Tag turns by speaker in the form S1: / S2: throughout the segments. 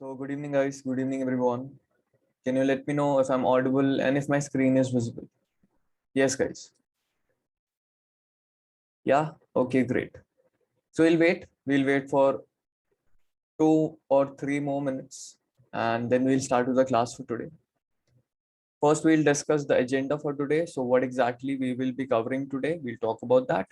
S1: So good evening guys, good evening everyone. Can you let me know if I'm audible and if my screen is visible? Yes guys. Yeah, okay, great. So we'll wait for 2 or 3 more minutes and then we'll start with the class for today. First, we'll discuss the agenda for today. So what exactly we will be covering today, we'll talk about that.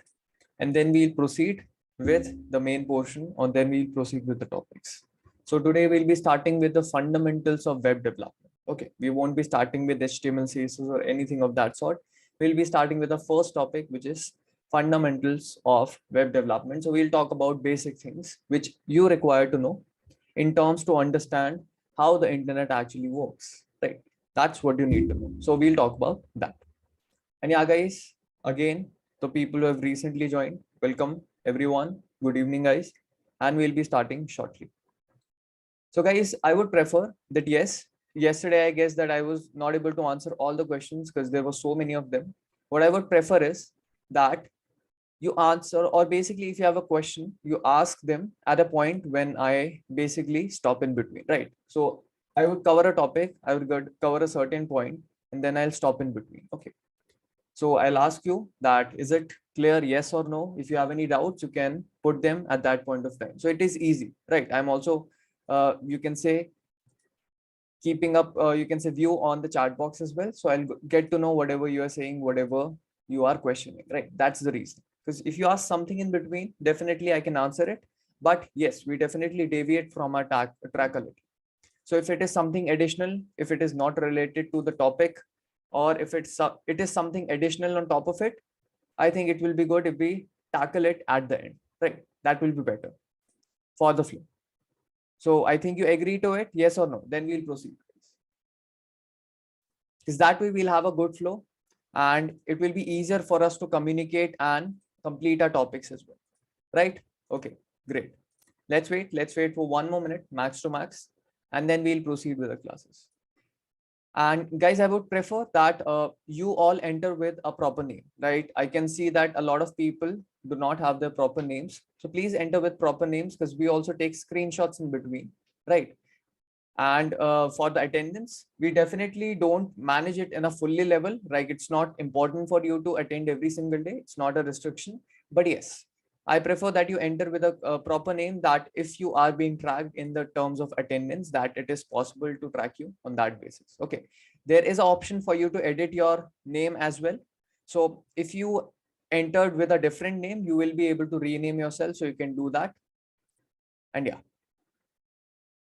S1: And then we'll proceed with the main portion or then we'll proceed with the topics. So today we'll be starting with the fundamentals of web development. Okay, we won't be starting with HTML, CSS or anything of that sort. We'll be starting with the first topic, which is fundamentals of web development. So we'll talk about basic things which you require to know in terms to understand how the internet actually works, right? That's what you need to know. So we'll talk about that. And yeah, guys, again, the people who have recently joined, welcome everyone. Good evening, guys. And we'll be starting shortly. So guys, I would prefer that yes, yesterday I guess that I was not able to answer all the questions because there were so many of them. What I would prefer is that you answer, or basically if you have a question, you ask them at a point when I basically stop in between, right? So I would cover a topic, I would cover a certain point, and then I'll stop in between. Okay. So I'll ask you that, is it clear, yes or no? If you have any doubts, you can put them at that point of time. So it is easy, right? I'm also, you can say, keeping up, you can say, view on the chat box as well. So I'll get to know whatever you are saying, whatever you are questioning, right? That's the reason. Because if you ask something in between, definitely I can answer it. But yes, we definitely deviate from our track a little. So if it is something additional, if it is not related to the topic, or if it is something additional on top of it, I think it will be good if we tackle it at the end, right? That will be better for the flow. So I think you agree to it, yes or no? Then we'll proceed. Because that way we'll have a good flow and it will be easier for us to communicate and complete our topics as well, right? Okay, great. Let's wait for 1 more minute, max to max, and then we'll proceed with the classes. And guys, I would prefer that you all enter with a proper name, right? I can see that a lot of people do not have their proper names. So please enter with proper names because we also take screenshots in between, right? And for the attendance, we definitely don't manage it in a fully level. Like it's not important for you to attend every single day. It's not a restriction, but yes, I prefer that you enter with a proper name, that if you are being tracked in the terms of attendance, that it is possible to track you on that basis. Okay. There is an option for you to edit your name as well. So if you entered with a different name, you will be able to rename yourself. So you can do that. And yeah.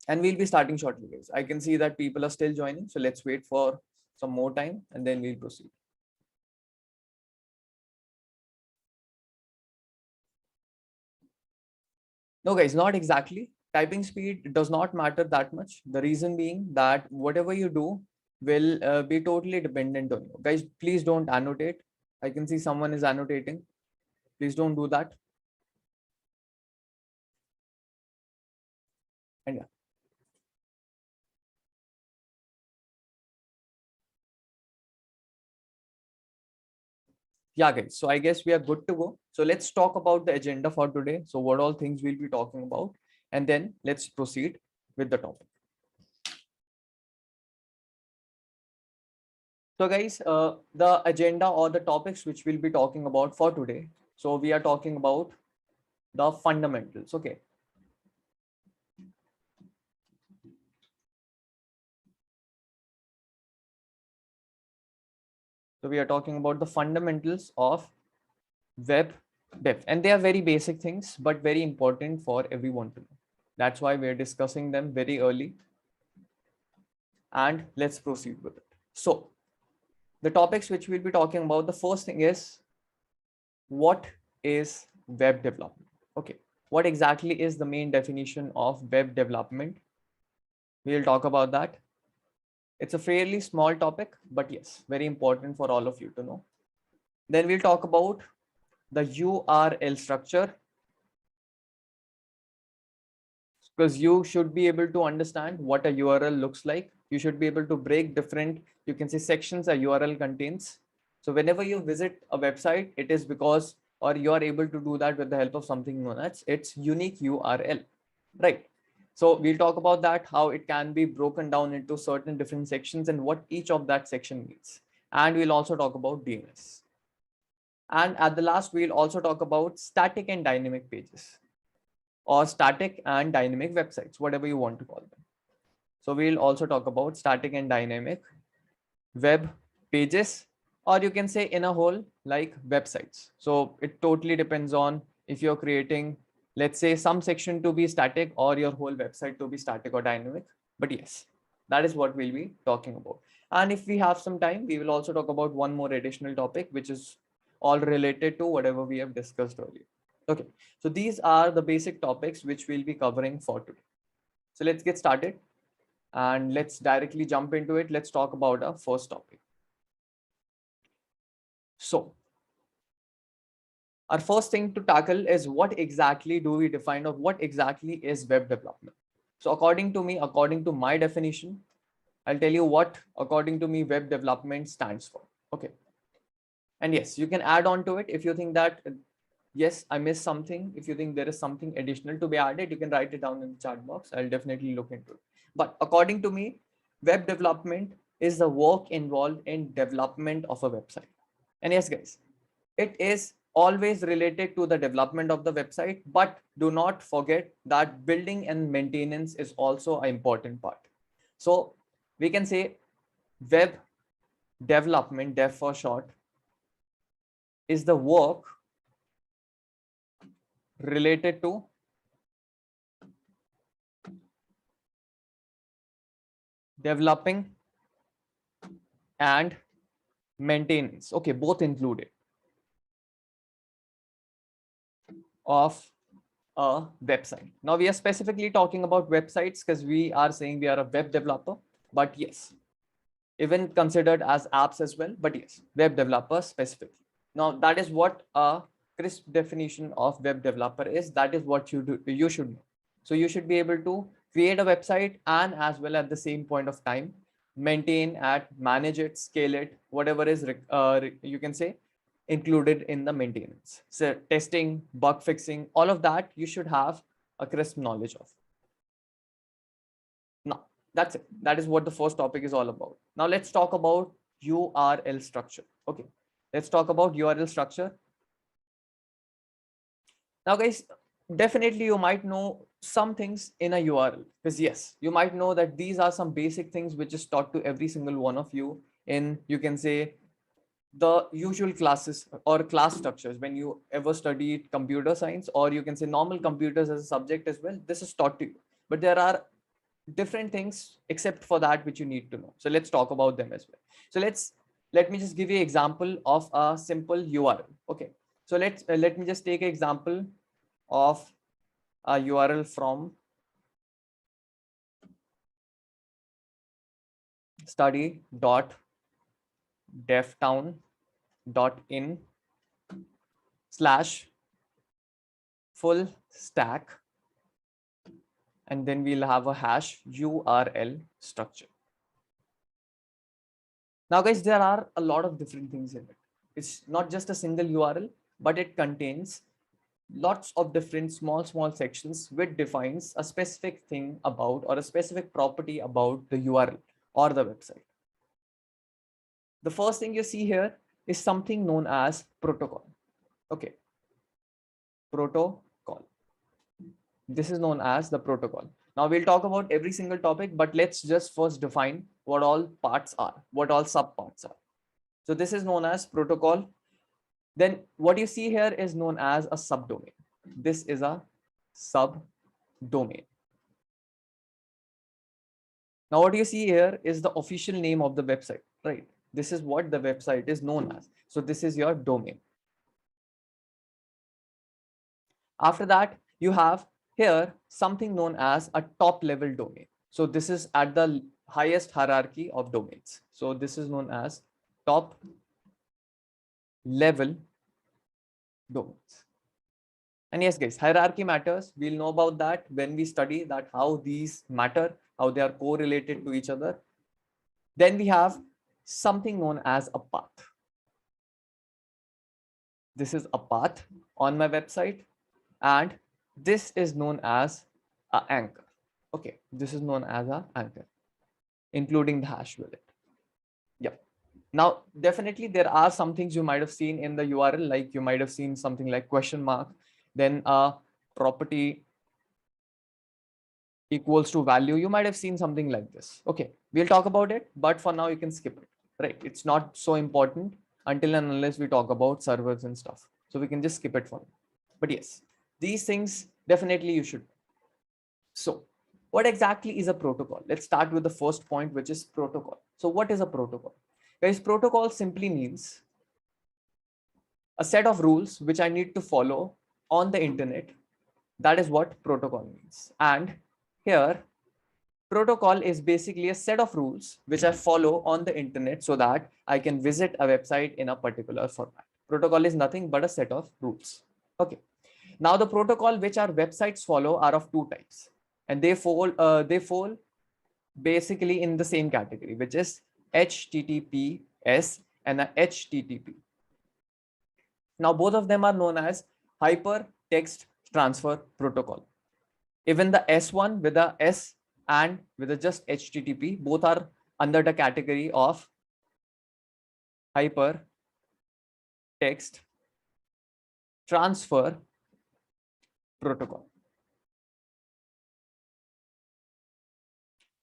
S1: And we'll be starting shortly, guys. I can see that people are still joining. So let's wait for some more time and then we'll proceed. No, guys, not exactly. Typing speed does not matter that much. The reason being that whatever you do will be totally dependent on you. Guys, please don't annotate. I can see someone is annotating. Please don't do that. And yeah. Yeah, guys. So I guess we are good to go. So let's talk about the agenda for today. So what all things we'll be talking about, and then let's proceed with the topic. So guys, the agenda or the topics which we'll be talking about for today. So we are talking about the fundamentals. Okay. So we are talking about the fundamentals of web dev, and they are very basic things, but very important for everyone to know. That's why we're discussing them very early. And let's proceed with it. So the topics which we'll be talking about, the first thing is, what is web development? Okay. What exactly is the main definition of web development? We'll talk about that. It's a fairly small topic, but yes, very important for all of you to know. Then we'll talk about the URL structure, because you should be able to understand what a URL looks like. You should be able to break different, you can say, sections a URL contains. So whenever you visit a website, it is because, or you are able to do that with the help of something known as its unique URL, right? So we'll talk about that, how it can be broken down into certain different sections and what each of that section means. And we'll also talk about DNS. And at the last, we'll also talk about static and dynamic pages, or static and dynamic websites, whatever you want to call them. So we'll also talk about static and dynamic web pages, or you can say in a whole like websites. So it totally depends on if you're creating, let's say, some section to be static or your whole website to be static or dynamic. But yes, that is what we'll be talking about. And if we have some time, we will also talk about one more additional topic, which is all related to whatever we have discussed earlier. Okay, so these are the basic topics which we'll be covering for today. So let's get started and let's directly jump into it. Let's talk about our first topic. So our first thing to tackle is what exactly do we define, or what exactly is web development? So according to me, according to my definition, I'll tell you what, according to me, web development stands for. Okay. And yes, you can add on to it if you think that, yes, I missed something. If you think there is something additional to be added, you can write it down in the chat box. I'll definitely look into it. But according to me, web development is the work involved in development of a website. And yes, guys, it is always related to the development of the website, but do not forget that building and maintenance is also an important part. So we can say web development, dev for short, is the work related to developing and maintenance. Okay, both included of a website. Now we are specifically talking about websites because we are saying we are a web developer, but yes, even considered as apps as well, but yes, web developer specifically. Now that is what a crisp definition of web developer is. That is what you should know. So you should be able to create a website and as well at the same point of time maintain and manage it, scale it, whatever is you can say included in the maintenance. So testing, bug fixing, all of that you should have a crisp knowledge of. Now that's it. That is what the first topic is all about. Now let's talk about URL structure. Okay, let's talk about URL structure. Now guys, definitely you might know some things in a URL, because yes, you might know that these are some basic things which is taught to every single one of you in, you can say, the usual classes or class structures when you ever studied computer science, or you can say normal computers as a subject as well. This is taught to you, but there are different things except for that which you need to know. So let's talk about them as well. So let me just give you an example of a simple URL. Okay, so let me just take an example of a URL from study.devtown.in/full stack, and then we'll have a hash URL structure. Now guys, there are a lot of different things in it. It's not just a single URL, but it contains lots of different small sections which defines a specific thing about, or a specific property about the URL or the website. The first thing you see here is something known as protocol. Okay, protocol. This is known as the protocol. Now we'll talk about every single topic, but let's just first define what all parts are, what all subparts are. So this is known as protocol. Then what you see here is known as a subdomain. This is a subdomain. Now what you see here is the official name of the website, right? This is what the website is known as. So this is your domain. After that, you have here something known as a top level domain. So this is at the highest hierarchy of domains. So this is known as top level domains. And yes, guys, hierarchy matters. We'll know about that when we study that how these matter, how they are correlated to each other. Then we have something known as a path. This is a path on my website, and this is known as an anchor. Okay, this is known as a anchor, including the hash with it. Yep. Now, definitely there are some things you might have seen in the URL, like you might have seen something like question mark, then a property equals to value. You might have seen something like this. Okay, we'll talk about it, but for now you can skip it, right? It's not so important until and unless we talk about servers and stuff. So we can just skip it for now. But yes, these things definitely you should. So what exactly is a protocol? Let's start with the first point, which is protocol. So what is a protocol? Guys, protocol simply means a set of rules which I need to follow on the internet. That is what protocol means. And here, protocol is basically a set of rules which I follow on the internet so that I can visit a website in a particular format. Protocol is nothing but a set of rules. Okay. Now the protocol which our websites follow are of two types, and they fall basically in the same category, which is HTTPS and a HTTP. Now both of them are known as Hypertext Transfer Protocol. Even the S1 with the S and with the just HTTP, both are under the category of Hypertext Transfer Protocol.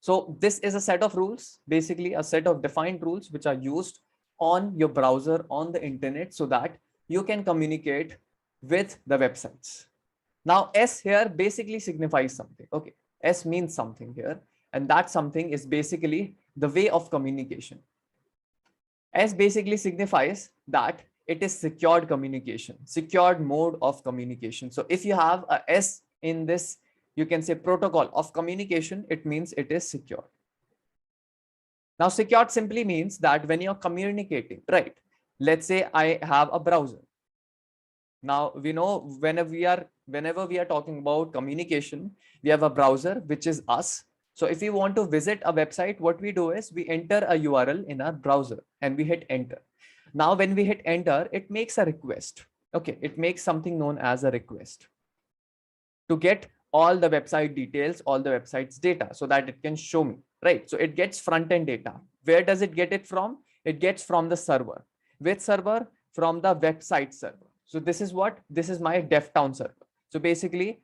S1: So this is a set of rules, basically a set of defined rules which are used on your browser on the internet so that you can communicate with the websites. Now S here basically signifies something. Okay, S means something here, and that something is basically the way of communication. S basically signifies that it is secured communication, secured mode of communication. So if you have a S in this, you can say protocol of communication, it means it is secure. Now secured simply means that when you're communicating, right? Let's say I have a browser. Now we know whenever we are talking about communication, we have a browser, which is us. So if we want to visit a website, what we do is we enter a URL in our browser and we hit enter. Now when we hit enter, it makes a request. Okay, it makes something known as a request to get all the website details, all the website's data, so that it can show me, right? So it gets front end data. Where does it get it from? It gets from the server. Which server? From the website server. So this is what? This is my DevTown server. So basically,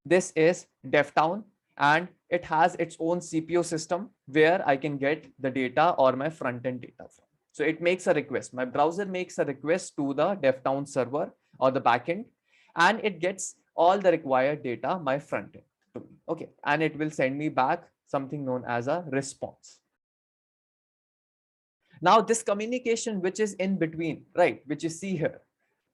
S1: this is DevTown, and it has its own CPU system where I can get the data or my front end data from. So it makes a request. My browser makes a request to the DevTown server or the backend, and it gets all the required data, my front end to me. Okay, and it will send me back something known as a response. Now this communication which is in between, right, which you see here,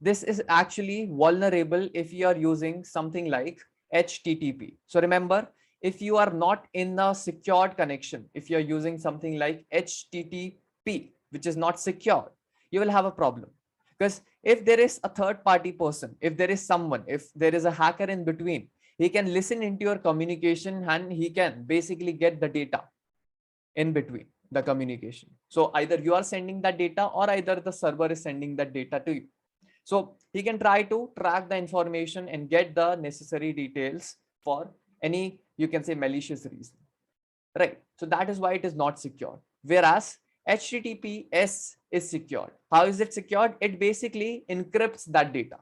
S1: this is actually vulnerable if you are using something like HTTP. So remember, if you are not in a secured connection, if you're using something like HTTP, which is not secure, you will have a problem. Because if there is a third party person, if there is someone, if there is a hacker in between, he can listen into your communication and he can basically get the data in between the communication. So either you are sending that data or either the server is sending that data to you. So he can try to track the information and get the necessary details for any, you can say, malicious reason, right? So that is why it is not secure. Whereas HTTPS is secured. How is it secured? It basically encrypts that data.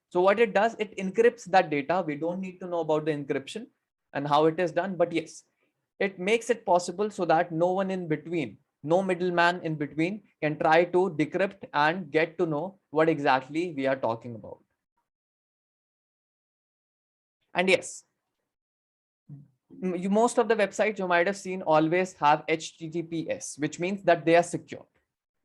S1: So what it does, it encrypts that data. We don't need to know about the encryption and how it is done, but yes, it makes it possible so that no one in between, no middleman in between can try to decrypt and get to know what exactly we are talking about. And yes, most of the websites you might have seen always have HTTPS, which means that they are secure.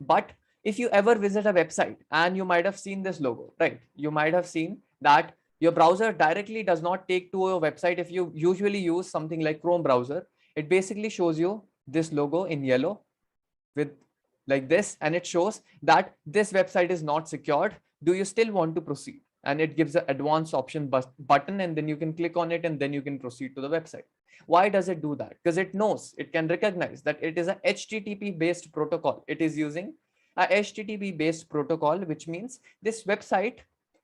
S1: But if you ever visit a website and you might have seen this logo, right? You might have seen that your browser directly does not take to your website. If you usually use something like Chrome browser, it basically shows you this logo in yellow with like this, and it shows that this website is not secured. Do you still want to proceed? And it gives an advanced option button, and then you can click on it and then you can proceed to the website. Why does it do that? Because it knows, it can recognize that it is a HTTP based protocol. It is using a HTTP based protocol, which means this website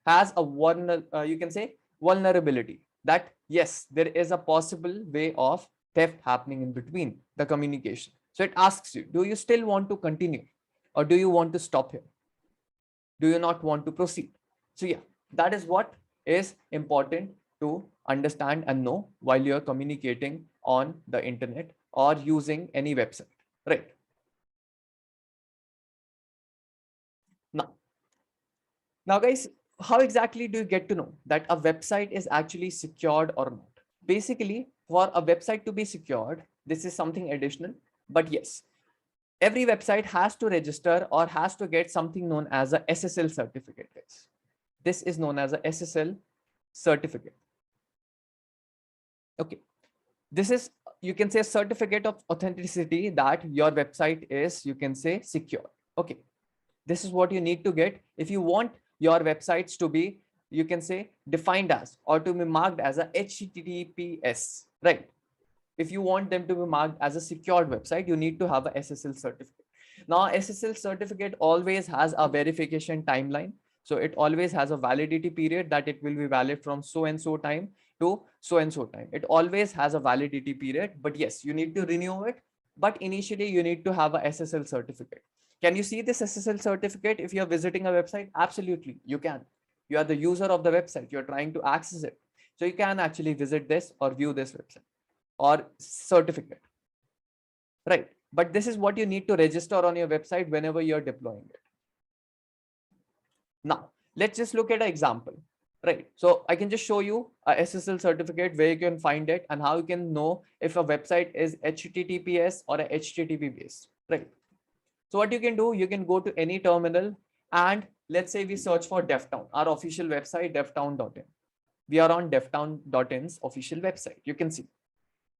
S1: has a you can say vulnerability. that yes, there is a possible way of theft happening in between the communication. So it asks you, do you still want to continue or do you want to stop here? Do you not want to proceed? So yeah, that is what is important to understand and know while you're communicating on the internet or using any website, right? Now, now guys, how exactly do you get to know that a website is actually secured or not? Basically, for a website to be secured, this is something additional, but yes, every website has to register or has to get something known as a SSL certificate, guys. This is known as a SSL certificate. Okay. This is, you can say, a certificate of authenticity that your website is, you can say, secure. Okay. This is what you need to get if you want your websites to be, you can say, defined as or to be marked as a HTTPS, right? If you want them to be marked as a secured website, you need to have a SSL certificate. Now, SSL certificate always has a verification timeline. So it always has a validity period that it will be valid from so and so time to so and so time. It always has a validity period, but yes, you need to renew it. But initially, you need to have a SSL certificate. Can you see this SSL certificate if you're visiting a website? Absolutely, you can. You are the user of the website. You're trying to access it. So you can actually visit this or view this website or certificate, right? But this is what you need to register on your website whenever you're deploying it. Now, let's just look at an example, right? So I can just show you a SSL certificate where you can find it and how you can know if a website is HTTPS or a HTTP based, right? So what you can do, you can go to any terminal and let's say we search for DevTown, our official website, devtown.in. We are on devtown.in's official website. You can see.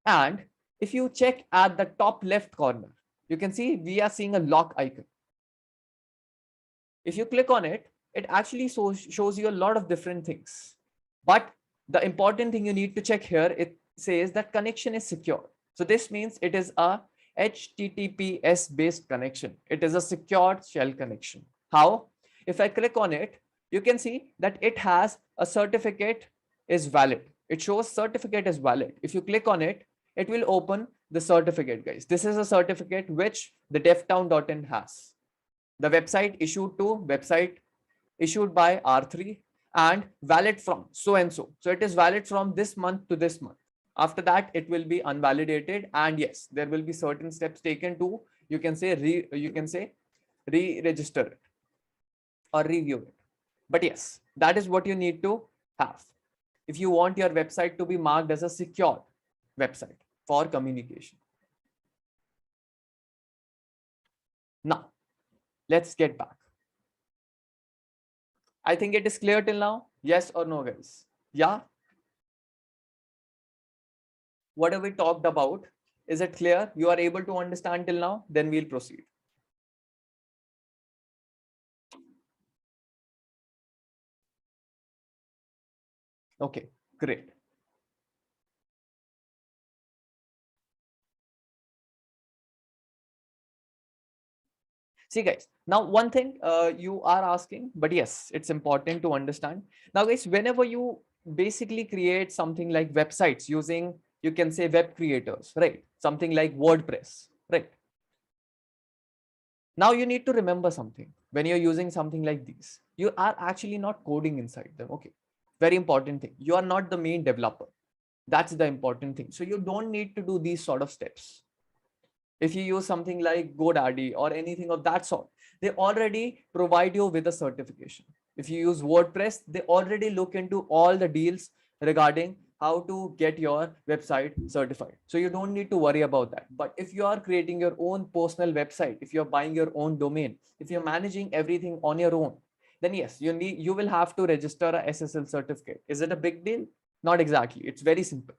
S1: And if you check at the top left corner, you can see we are seeing a lock icon. If you click on it, it actually shows you a lot of different things. But the important thing you need to check here, it says that connection is secure. So this means it is a HTTPS based connection. It is a secured shell connection. How? If I click on it, you can see that it has a certificate is valid. It shows certificate is valid. If you click on it, it will open the certificate, guys. This is a certificate which the devtown.in has. The website issued to website issued by R3 and valid from so and so. So it is valid from this month to this month. After that, it will be unvalidated. And yes, there will be certain steps taken to, you can say, re-register it or review it. But yes, that is what you need to have if you want your website to be marked as a secure website for communication. Now, let's get back. I think it is clear till now. Yes or no, guys? Yeah. Whatever we talked about, is it clear? You are able to understand till now? Then we'll proceed. Okay, great. See, guys, now one thing you are asking, but yes, it's important to understand. Now, guys, whenever you basically create something like websites using, you can say, web creators, right? Something like WordPress, right? Now you need to remember something. When you're using something like these, you are actually not coding inside them. Okay, very important thing. You are not the main developer. That's the important thing. So you don't need to do these sort of steps. If you use something like GoDaddy or anything of that sort, they already provide you with a certification. If you use WordPress, they already look into all the deals regarding how to get your website certified. So you don't need to worry about that. But if you are creating your own personal website, if you're buying your own domain, if you're managing everything on your own, then yes, you will have to register a SSL certificate. Is it a big deal? Not exactly. It's very simple.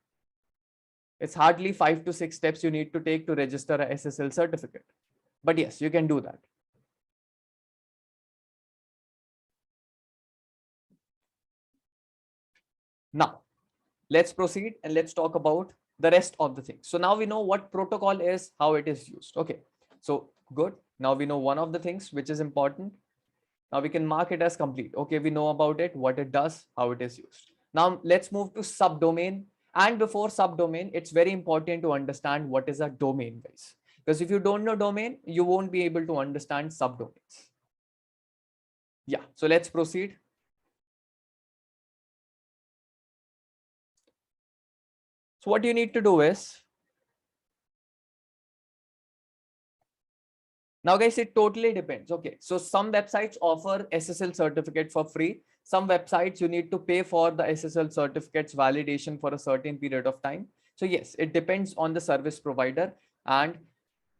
S1: It's hardly 5 to 6 steps you need to take to register a SSL certificate. But yes, you can do that. Now, let's proceed and let's talk about the rest of the things. So now we know what protocol is, how it is used. Okay, so good. Now we know one of the things which is important. Now we can mark it as complete. Okay, we know about it, what it does, how it is used. Now let's move to subdomain. And before subdomain, it's very important to understand what is a domain, guys. Because if you don't know domain, you won't be able to understand subdomains. Yeah, so let's proceed. So what you need to do is, now guys, it totally depends. Okay, so some websites offer SSL certificate for free. Some websites you need to pay for the SSL certificates validation for a certain period of time. So yes, it depends on the service provider and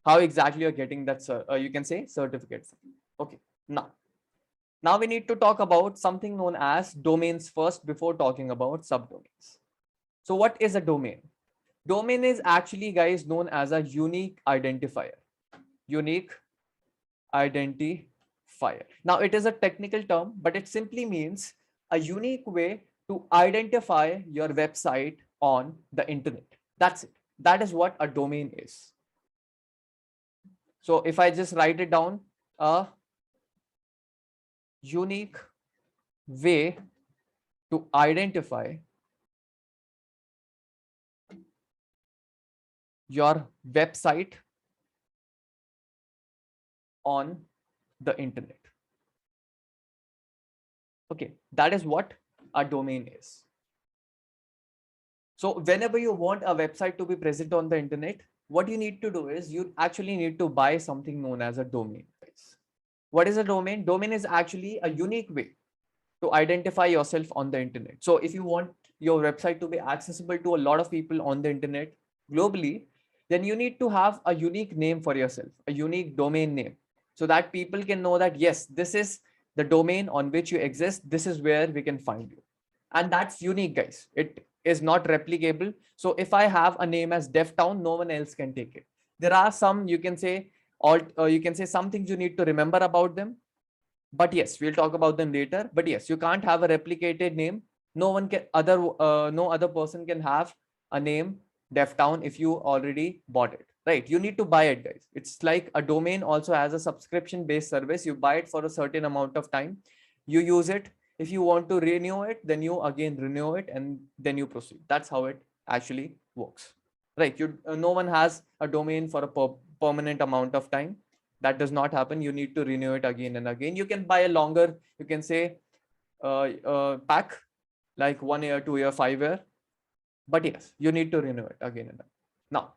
S1: how exactly you're getting that, you can say, certificate. Okay, now we need to talk about something known as domains first before talking about subdomains. So what is a domain? Domain is actually, guys, known as a unique identifier. Unique identifier. Now it is a technical term, but it simply means a unique way to identify your website on the internet. That's it. That is what a domain is. So if I just write it down, a unique way to identify your website on the internet. Okay, that is what a domain is. So whenever you want a website to be present on the internet, what you need to do is you actually need to buy something known as a domain. What is a domain? Domain is actually a unique way to identify yourself on the internet. So if you want your website to be accessible to a lot of people on the internet globally, then you need to have a unique name for yourself, a unique domain name, so that people can know that, yes, this is the domain on which you exist. This is where we can find you. And that's unique, guys. It is not replicable. So if I have a name as DevTown, no one else can take it. There are some, you can say, you can say some things you need to remember about them. But yes, we'll talk about them later. But yes, you can't have a replicated name. No one can no other person can have a name DevTown if you already bought it, right? You need to buy it, guys. It's like a domain also has a subscription based service. You buy it for a certain amount of time. You use it. If you want to renew it, then you again renew it and then you proceed. That's how it actually works, right? No one has a domain for a permanent amount of time. That does not happen. You need to renew it again and again. You can buy a longer, you can say, pack, like 1 year, 2 year, 5 year. But yes, you need to renew it again and again. Now,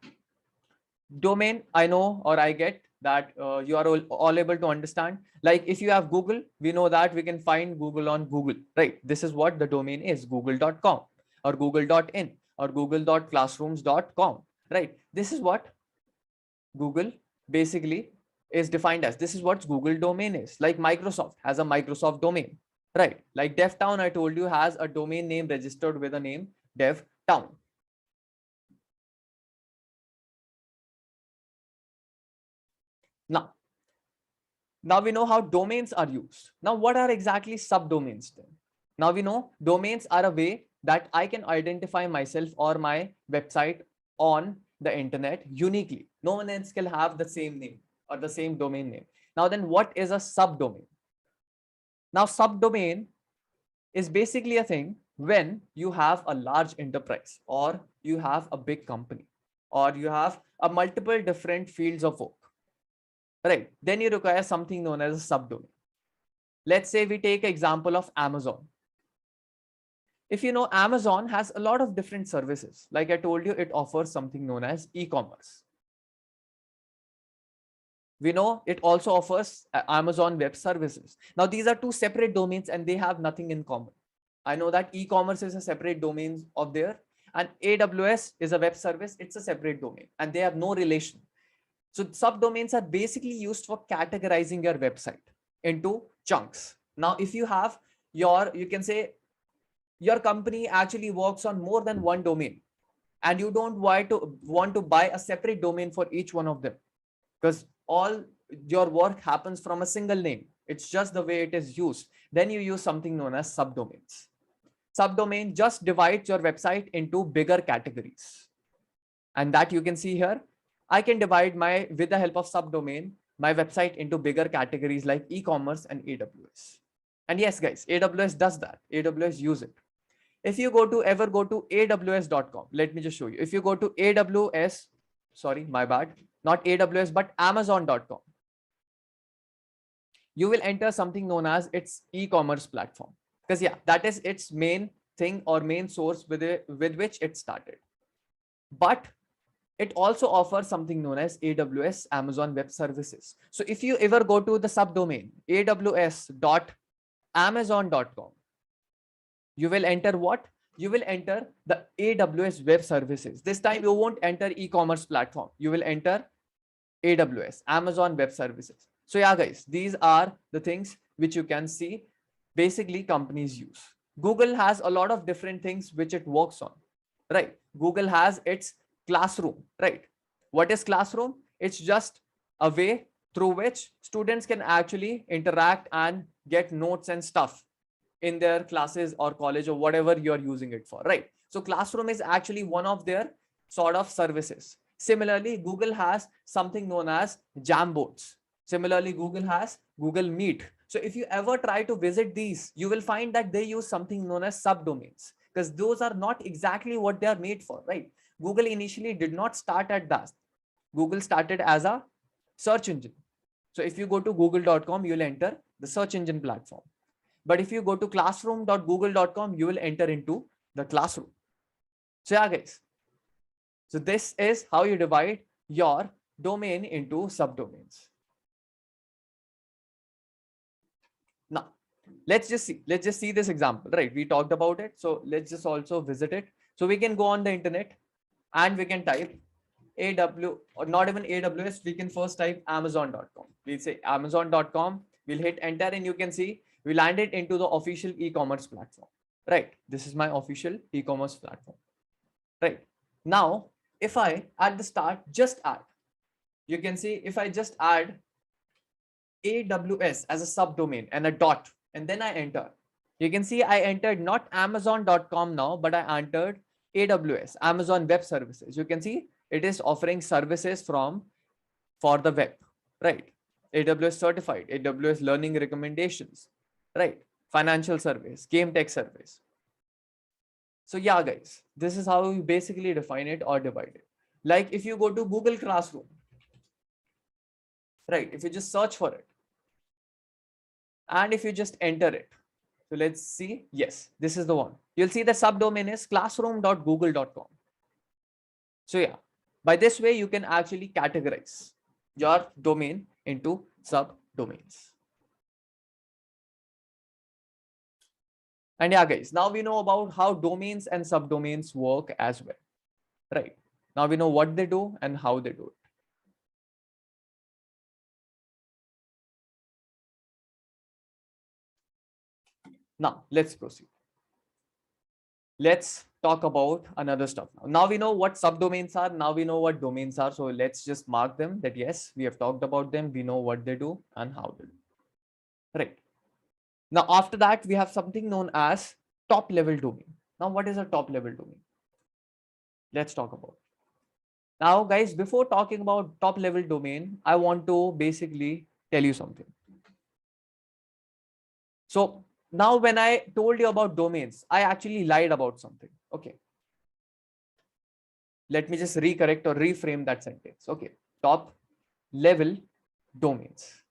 S1: domain, I know, or I get that you are all able to understand. Like if you have Google, we know that we can find Google on Google, right? This is what the domain is, google.com or google.in or google.classrooms.com, right? This is what Google basically is defined as. This is what Google domain is. Like Microsoft has a Microsoft domain, right? Like DevTown, I told you, has a domain name registered with a name DevTown. Now we know how domains are used. Now, what are exactly subdomains then? Now we know domains are a way that I can identify myself or my website on the internet uniquely. No one else can have the same name or the same domain name. Now then, what is a subdomain? Now, subdomain is basically a thing when you have a large enterprise or you have a big company or you have a multiple different fields of work, right? Then you require something known as a subdomain. Let's say we take example of Amazon. If you know, Amazon has a lot of different services. Like I told you, it offers something known as e-commerce. We know it also offers Amazon Web Services. Now, these are two separate domains and they have nothing in common. I know that e-commerce is a separate domain of there, and AWS is a web service. It's a separate domain and they have no relation. So subdomains are basically used for categorizing your website into chunks. Now, if you have you can say your company actually works on more than one domain and you don't want to buy a separate domain for each one of them, because all your work happens from a single name. It's just the way it is used. Then you use something known as subdomains. Subdomain just divides your website into bigger categories. And that you can see here. I can divide with the help of subdomain, my website into bigger categories like e-commerce and AWS. And yes, guys, AWS does that. AWS use it. if you ever go to aws.com, let me just show you. If you go to AWS, sorry, my bad, not AWS, but amazon.com, you will enter something known as its e-commerce platform. Because yeah, that is its main thing or main source with which it started. But it also offers something known as AWS, Amazon Web Services. So if you ever go to the subdomain aws.amazon.com, you will enter what? You will enter the AWS Web Services. This time you won't enter e-commerce platform. You will enter AWS, Amazon Web Services. So yeah, guys, these are the things which you can see basically companies use. Google has a lot of different things which it works on, right? Google has its classroom, right? What is classroom? It's just a way through which students can actually interact and get notes and stuff in their classes or college or whatever you're using it for, right? So classroom is actually one of their sort of services. Similarly, Google has something known as Jamboards. Similarly, Google has Google Meet. So if you ever try to visit these, you will find that they use something known as subdomains, because those are not exactly what they are made for, right? Google initially did not start at that. Google started as a search engine. So if you go to google.com, you'll enter the search engine platform. But if you go to classroom.google.com, you will enter into the classroom. So yeah, guys. So this is how you divide your domain into subdomains. Now, let's just see this example, right? We talked about it. So let's just also visit it. So we can go on the internet and we can type AW, or not even AWS. We can first type amazon.com. We'll say amazon.com. We'll hit enter and you can see we landed into the official e-commerce platform, right? This is my official e-commerce platform, right? Now, if I at the start just add, you can see if I just add AWS as a subdomain and a dot, and then I enter, you can see I entered not amazon.com now, but I entered AWS, Amazon Web Services. You can see it is offering services for the web, right? AWS certified, AWS learning recommendations, right? Financial service, game tech service. So yeah, guys, this is how you basically define it or divide it. Like if you go to Google Classroom, right? If you just search for it and if you just enter it, so let's see. Yes, this is the one. You'll see the subdomain is classroom.google.com. So yeah, by this way, you can actually categorize your domain into subdomains. And yeah, guys, now we know about how domains and subdomains work as well, right? Now we know what they do and how they do it. Now let's proceed. Let's talk about another stuff now. Now we know what subdomains are. Now we know what domains are. So let's just mark them that yes, we have talked about them. We know what they do and how they do. Right. Now after that, we have something known as top level domain. Now what is a top level domain? Let's talk about it. Now guys, before talking about top level domain, I want to basically tell you something. So now when I told you about domains, I actually lied about something. Okay. Let me just recorrect or reframe that sentence. Okay. Top level domains.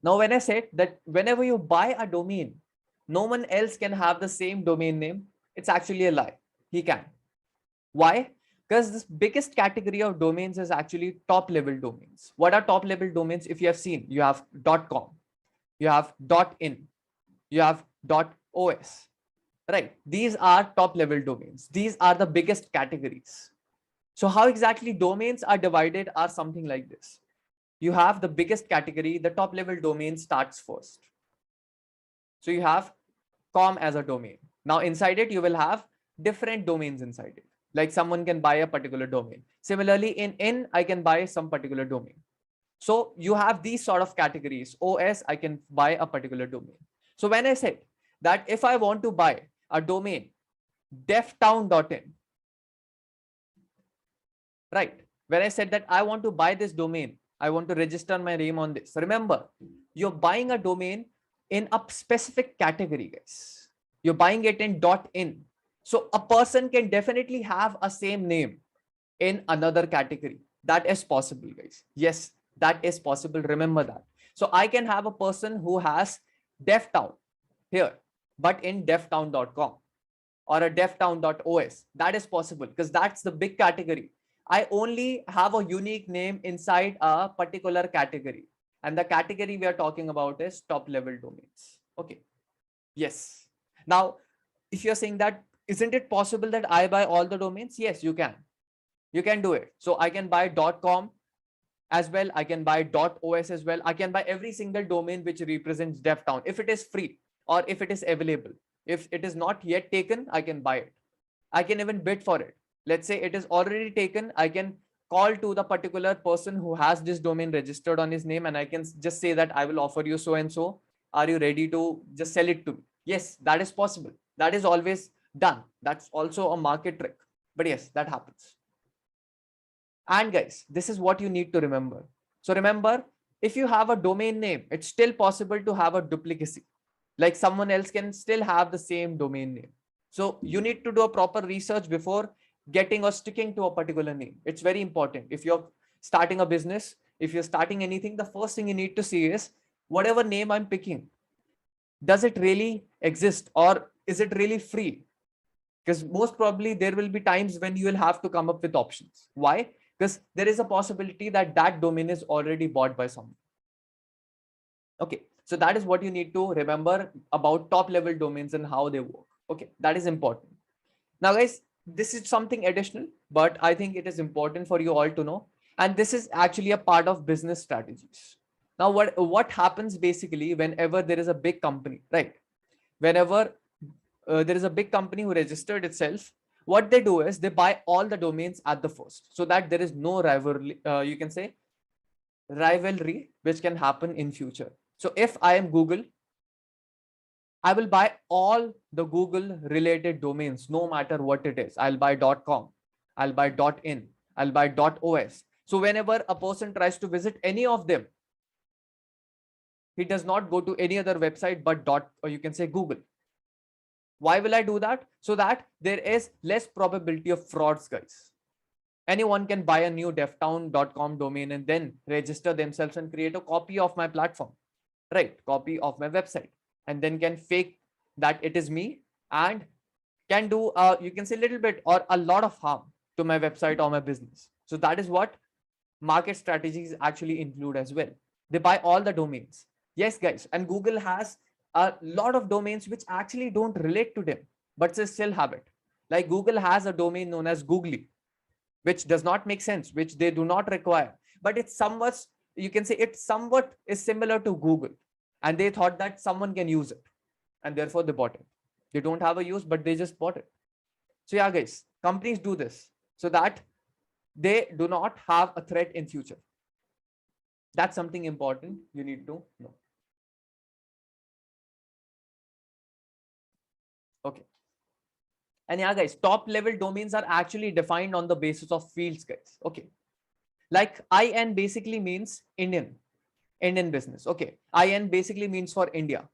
S1: Now, when I said that whenever you buy a domain, no one else can have the same domain name, it's actually a lie. He can. Why? Because this biggest category of domains is actually top level domains. What are top level domains? If you have seen, you have .com, you have .in, you have .os, right? These are top level domains. These are the biggest categories. So how exactly domains are divided are something like this. You have the biggest category, the top level domain starts first. So you have com as a domain. Now inside it, you will have different domains inside it. Like someone can buy a particular domain. Similarly, in I can buy some particular domain. So you have these sort of categories. OS, I can buy a particular domain. So when I said that if I want to buy a domain, devtown.in, right? When I said that I want to buy this domain, I want to register my name on this. Remember, you're buying a domain in a specific category, guys. You're buying it in .in. So a person can definitely have a same name in another category. That is possible, guys. Yes, that is possible. Remember that. So I can have a person who has DevTown here, but in devtown.com or a devtown.os. That is possible because that's the big category. I only have a unique name inside a particular category. And the category we are talking about is top level domains. Okay. Yes. Now, if you're saying that, isn't it possible that I buy all the domains? Yes, you can. You can do it. So I can buy .com as well. I can buy .os as well. I can buy every single domain which represents DevTown if it is free or if it is available. If it is not yet taken, I can buy it. I can even bid for it. Let's say it is already taken. I can call to the particular person who has this domain registered on his name, and I can just say that I will offer you so and so. Are you ready to just sell it to me? Yes, that is possible. That is always done. That's also a market trick. But yes, that happens. And guys, this is what you need to remember. So remember, if you have a domain name, it's still possible to have a duplicacy. Like someone else can still have the same domain name. So you need to do a proper research before getting or sticking to a particular name. It's very important. If you're starting a business, if you're starting anything, the first thing you need to see is whatever name I'm picking, does it really exist or is it really free? Because most probably there will be times when you will have to come up with options. Why? Because there is a possibility that that domain is already bought by someone. Okay, so that is what you need to remember about top level domains and how they work. Okay, that is important. Now guys, this is something additional, but I think it is important for you all to know. And this is actually a part of business strategies. Now, what happens basically whenever there is a big company, right? Whenever there is a big company who registered itself, what they do is they buy all the domains at the first, so that there is no rivalry, you can say rivalry, which can happen in future. So if I am Google, I will buy all the Google related domains, no matter what it is. I'll buy .com, I'll buy .in, I'll buy .os. So whenever a person tries to visit any of them, he does not go to any other website but or you can say Google. Why will I do that? So that there is less probability of frauds, guys. Anyone can buy a new devtown.com domain and then register themselves and create a copy of my platform, right? Copy of my website, and then can fake that it is me and can do, you can say a little bit or a lot of harm to my website or my business. So that is what market strategies actually include as well. They buy all the domains. Yes, guys. And Google has a lot of domains which actually don't relate to them, but they still have it. Like Google has a domain known as Googly, which does not make sense, which they do not require, but it's somewhat, you can say it somewhat is similar to Google, and they thought that someone can use it, and therefore they bought it. They don't have a use, but they just bought it. So yeah, guys, companies do this so that they do not have a threat in future. That's something important you need to know. Okay. And yeah, guys, top level domains are actually defined on the basis of fields, guys. Okay. Like IN basically means Indian business. Okay. IN basically means for India.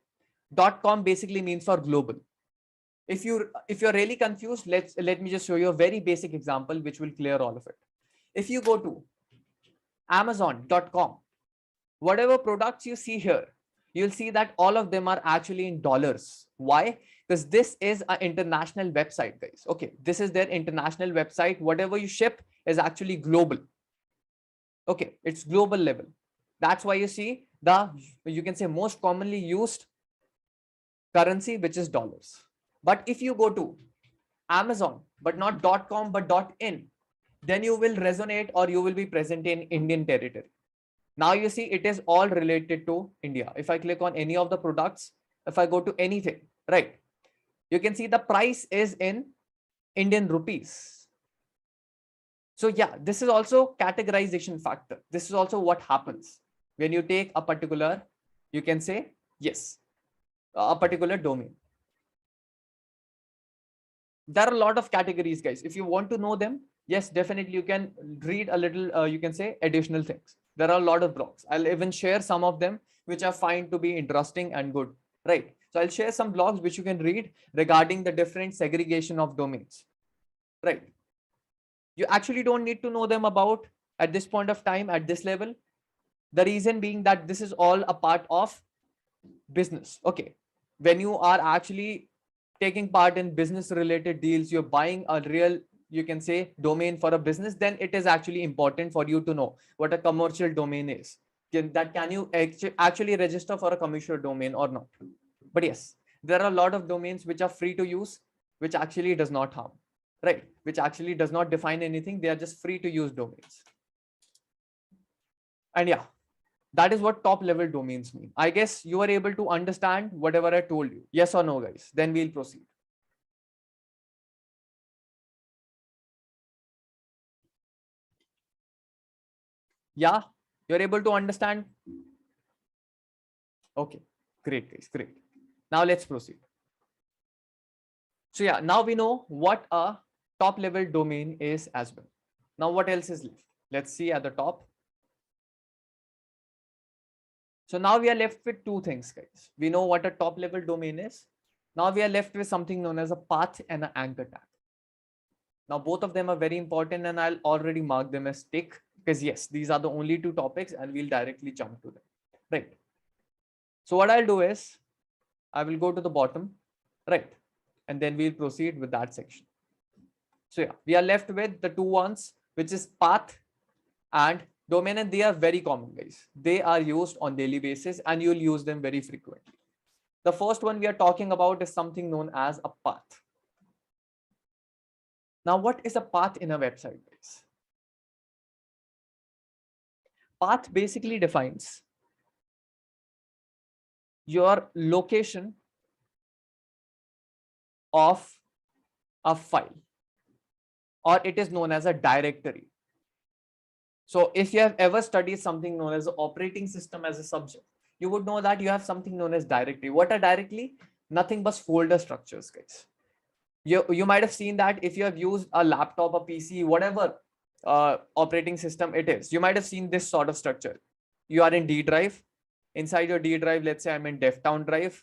S1: .com basically means for global. If you're really confused, let me just show you a very basic example which will clear all of it. If you go to Amazon.com, whatever products you see here, you'll see that all of them are actually in dollars. Why? Because this is an international website, guys. Okay, this is their international website. Whatever you ship is actually global. Okay, it's global level. That's why you see you can say most commonly used currency, which is dollars. But if you go to Amazon, but not .com, but .in, then you will resonate or you will be present in Indian territory. Now you see it is all related to India. If I click on any of the products, if I go to anything, right, you can see the price is in Indian rupees. So yeah, this is also categorization factor. This is also what happens when you take a particular, you can say, yes, a particular domain. There are a lot of categories, guys. If you want to know them, yes, definitely you can read a little, you can say additional things. There are a lot of blogs. I'll even share some of them, which I find to be interesting and good, right? So I'll share some blogs which you can read regarding the different segregation of domains, right? You actually don't need to know them about at this point of time at this level. The reason being that this is all a part of business. Okay. When you are actually taking part in business related deals, you're buying a real, you can say, domain for a business, then it is actually important for you to know what a commercial domain is. Can you actually register for a commercial domain or not? But yes, there are a lot of domains which are free to use, which actually does not harm, right? Which actually does not define anything. They are just free to use domains. And yeah, that is what top level domains mean. I guess you are able to understand whatever I told you. Yes or no, guys? Then we'll proceed. Yeah, you're able to understand. Okay, great, guys, great. Now let's proceed. So yeah, now we know what a top level domain is as well. Now what else is left? Let's see at the top. So now we are left with two things, guys. We know what a top level domain is. Now we are left with something known as a path and an anchor tag. Now both of them are very important and I'll already mark them as tick because yes, these are the only two topics and we'll directly jump to them, right? So what I'll do is I will go to the bottom, right? And then we'll proceed with that section. So yeah, we are left with the two ones, which is path and domain, and they are very common, guys. They are used on daily basis and you'll use them very frequently. The first one we are talking about is something known as a path. Now, what is a path in a website, guys? Path basically defines your location of a file, or it is known as a directory. So if you have ever studied something known as operating system as a subject, you would know that you have something known as directory. What are directory? Nothing but folder structures, guys. You might have seen that if you have used a laptop, a PC, whatever operating system it is, you might have seen this sort of structure. You are in D drive. Inside your D drive, let's say I'm in DevTown drive,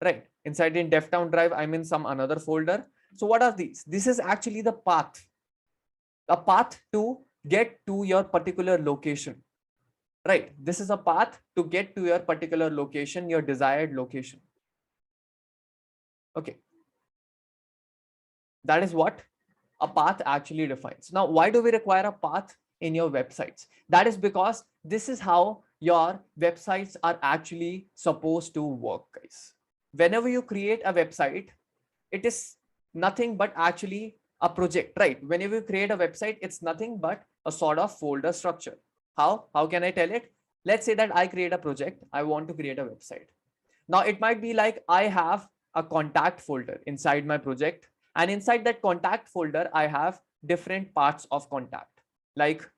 S1: right? Inside in DevTown drive, I'm in some another folder. So what are these? This is actually the path, a path to get to your particular location, right? This is a path to get to your particular location, your desired location. Okay. That is what a path actually defines. Now, why do we require a path in your websites? That is because this is how your websites are actually supposed to work, guys. Whenever you create a website, it is nothing but actually a project, right? Whenever you create a website, it's nothing but a sort of folder structure. How can I tell it? Let's say that I create a project. I want to create a website. Now, it might be like I have a contact folder inside my project. And inside that contact folder, I have different parts of contact, like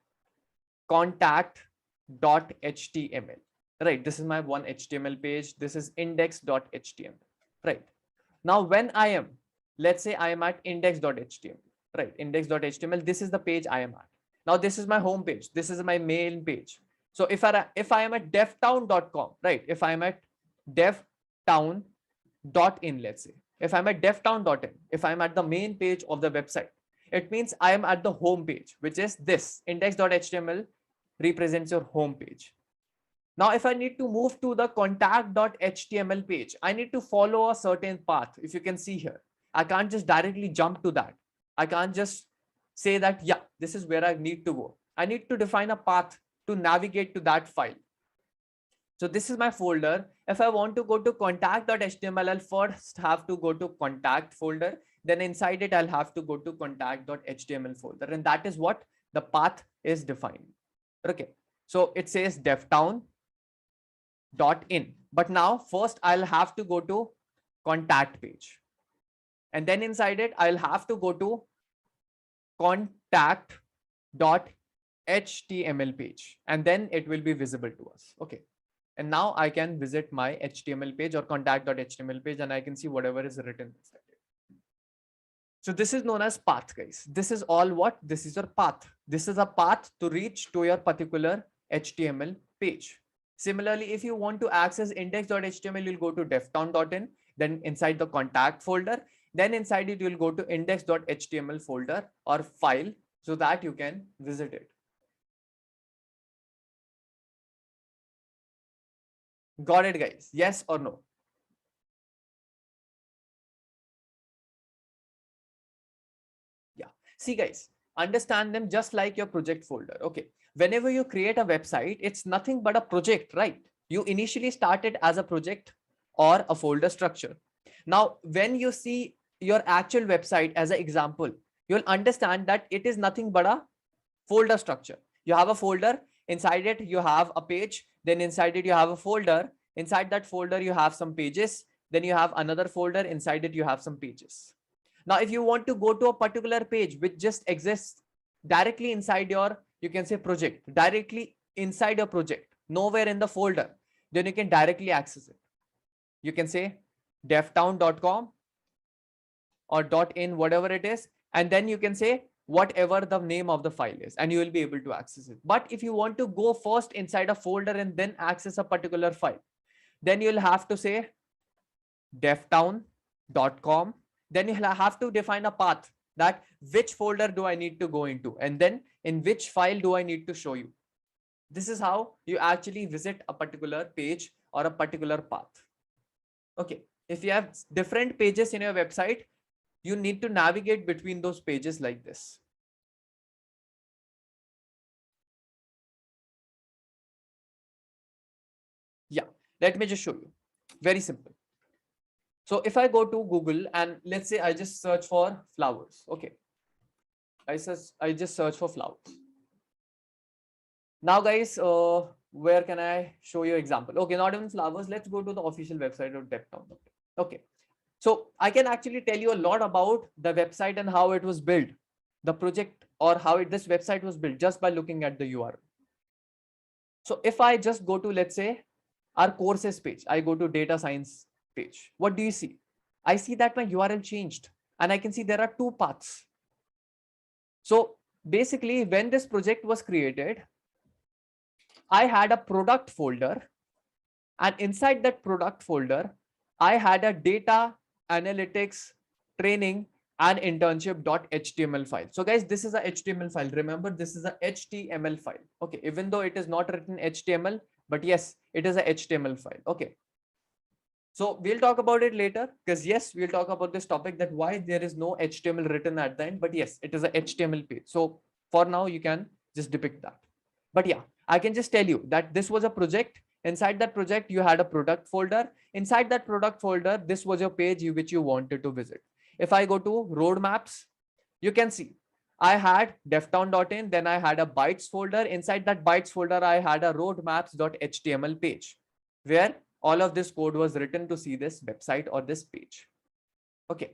S1: contact.html, right? This is my one HTML page. This is index.html, right? Now, when I am, let's say I am at index.html, right? Index.html, this is the page I am at. Now, this is my home page. This is my main page. So if I am at devtown.com, right? If I am at devtown.in, let's say, if I'm at devtown.in, if I'm at the main page of the website, it means I am at the home page, which is this index.html represents your home page. Now, if I need to move to the contact.html page, I need to follow a certain path. If you can see here, I can't just directly jump to that. I can't just say that, yeah, this is where I need to go. I need to define a path to navigate to that file. So this is my folder. If I want to go to contact.html, I'll first have to go to contact folder. Then inside it, I'll have to go to contact.html folder. And that is what the path is defined. Okay. So it says devtown.in. But now first I'll have to go to contact page. And then inside it, I'll have to go to contact.html page. And then it will be visible to us. Okay. And now I can visit my HTML page or contact.html page and I can see whatever is written inside it. So this is known as path, guys. This is all what? This is your path. This is a path to reach to your particular HTML page. Similarly, if you want to access index.html, you'll go to devtown.in, then inside the contact folder, then inside it, you'll go to index.html folder or file so that you can visit it. Got it, guys? Yes or no? Yeah. See, guys, understand them just like your project folder. Okay. Whenever you create a website, it's nothing but a project, right? You initially started as a project or a folder structure. Now, when you see your actual website as an example, you'll understand that it is nothing but a folder structure. You have a folder, inside it, you have a page, then inside it, you have a folder. Inside that folder, you have some pages, then you have another folder, inside it, you have some pages. Now, if you want to go to a particular page which just exists directly inside your, you can say project, directly inside your project, nowhere in the folder, then you can directly access it. You can say devtown.com or .in, whatever it is, and then you can say whatever the name of the file is, and you will be able to access it. But if you want to go first inside a folder and then access a particular file, then you'll have to say devtown.com. Then you'll have to define a path that which folder do I need to go into, and then in which file do I need to show you. This is how you actually visit a particular page or a particular path. Okay. If you have different pages in your website, you need to navigate between those pages like this. Yeah, let me just show you. Very simple. So if I go to Google and let's say I just search for flowers. Okay. I just search for flowers. Now guys, where can I show you example? Okay, not even flowers. Let's go to the official website of devtown. Okay. So I can actually tell you a lot about the website and how it was built, the project, or how this website was built just by looking at the URL. So if I just go to, let's say, our courses page, I go to data science page. What do you see? I see that my URL changed and I can see there are two paths. So basically, when this project was created, I had a product folder, and inside that product folder, I had a data analytics training and internship.html file. So guys, this is a HTML file. Remember, this is a HTML file. Okay, even though it is not written HTML, but yes, it is a HTML file. Okay. So we'll talk about it later, because yes, we'll talk about this topic, that why there is no HTML written at the end, but yes, it is a HTML page. So for now, you can just depict that. But yeah, I can just tell you that this was a project. Inside that project, you had a product folder. Inside that product folder, this was your page which you wanted to visit. If I go to roadmaps, you can see I had devtown.in, then I had a bytes folder. Inside that bytes folder, I had a roadmaps.html page where all of this code was written to see this website or this page. Okay,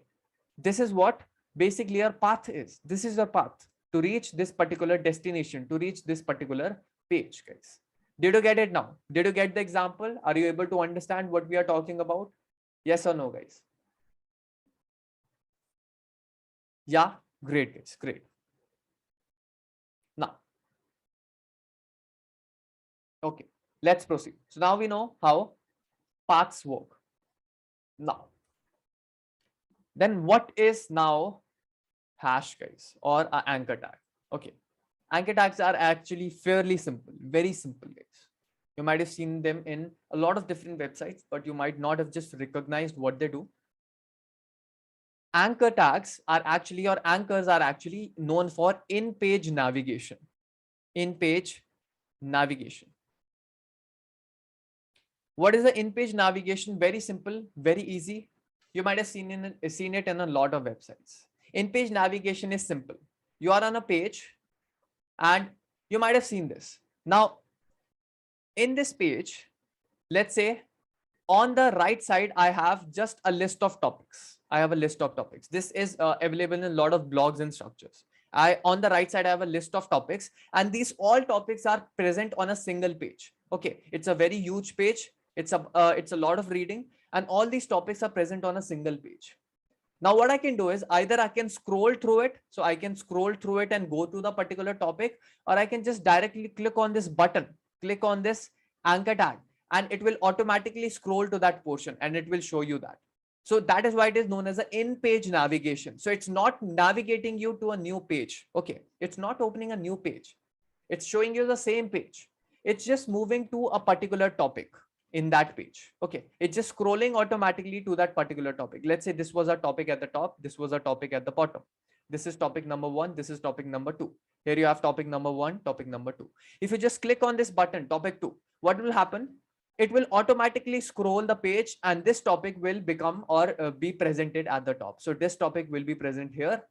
S1: this is what basically your path is. This is your path to reach this particular destination, to reach this particular page, guys. Did you get it now? Did you get the example? Are you able to understand what we are talking about? Yes or no, guys? Yeah, great, guys, great. Now, okay, let's proceed. So now we know how paths work. Now, then what is now hash, guys, or an anchor tag? Okay, anchor tags are actually fairly simple, very simple, guys. You might have seen them in a lot of different websites, but you might not have just recognized what they do. Anchor tags are actually, or anchors are actually known for in-page navigation. In-page navigation. What is the in-page navigation? Very simple, very easy. You might have seen it in a lot of websites. In-page navigation is simple. You are on a page and you might have seen this. Now, in this page, let's say on the right side, I have just a list of topics. I have a list of topics. This is available in a lot of blogs and structures. On the right side, I have a list of topics, and these all topics are present on a single page. Okay, it's a very huge page. It's a lot of reading, and all these topics are present on a single page. Now, what I can do is either I can scroll through it. So I can scroll through it and go to the particular topic, or I can just directly click on this button, click on this anchor tag, and it will automatically scroll to that portion and it will show you that. So that is why it is known as an in-page navigation. So it's not navigating you to a new page. Okay. It's not opening a new page. It's showing you the same page. It's just moving to a particular topic in that page. Okay. It's just scrolling automatically to that particular topic. Let's say this was a topic at the top. This was a topic at the bottom. This is topic number 1. This is topic number 2. Here you have topic number 1, topic number 2. If you just click on this button, topic 2, what will happen? It will automatically scroll the page and this topic will become or be presented at the top. So this topic will be present here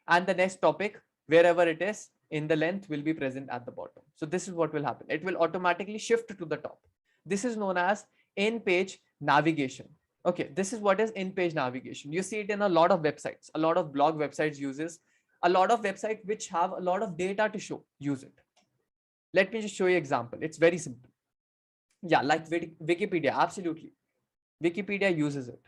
S1: and the next topic, wherever it is in the length, will be present at the bottom. So this is what will happen. It will automatically shift to the top. This is known as in-page navigation. Okay, this is what is in-page navigation. You see it in a lot of websites. A lot of blog websites uses, a lot of websites which have a lot of data to show use it. Let me just show you an example. It's very simple. Yeah, like Wikipedia, absolutely. Wikipedia uses it.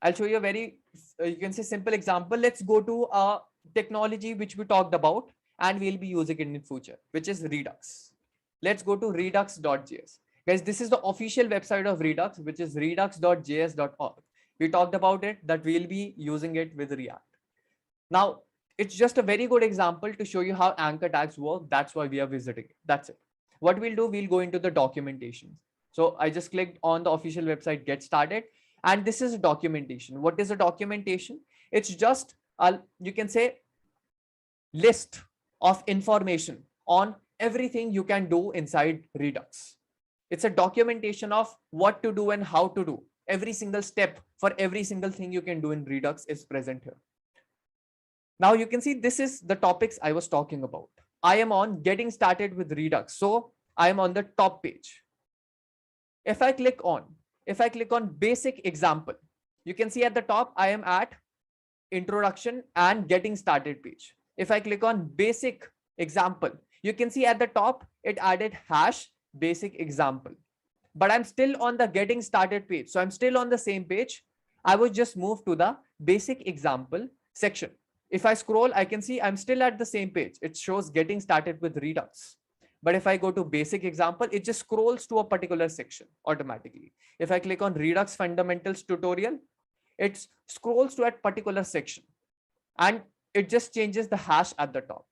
S1: I'll show you a very, you can say simple example. Let's go to a technology which we talked about and we'll be using it in future, which is Redux. Let's go to redux.js. Guys, this is the official website of Redux, which is redux.js.org. We talked about it, that we'll be using it with React. Now, it's just a very good example to show you how anchor tags work. That's why we are visiting it. That's it. What we'll do, we'll go into the documentation. So I just clicked on the official website, get started. And this is documentation. What is a documentation? It's just a, you can say, list of information on everything you can do inside Redux. It's a documentation of what to do and how to do. Every single step for every single thing you can do in Redux is present here. Now you can see this is the topics I was talking about. I am on getting started with Redux. So I am on the top page. If I click on basic example, you can see at the top, I am at introduction and getting started page. If I click on basic example, you can see at the top, it added hash basic example, but I'm still on the getting started page. So I'm still on the same page. I would just move to the basic example section. If I scroll, I can see I'm still at the same page. It shows getting started with Redux. But if I go to basic example, it just scrolls to a particular section automatically. If I click on Redux fundamentals tutorial, it scrolls to a particular section and it just changes the hash at the top.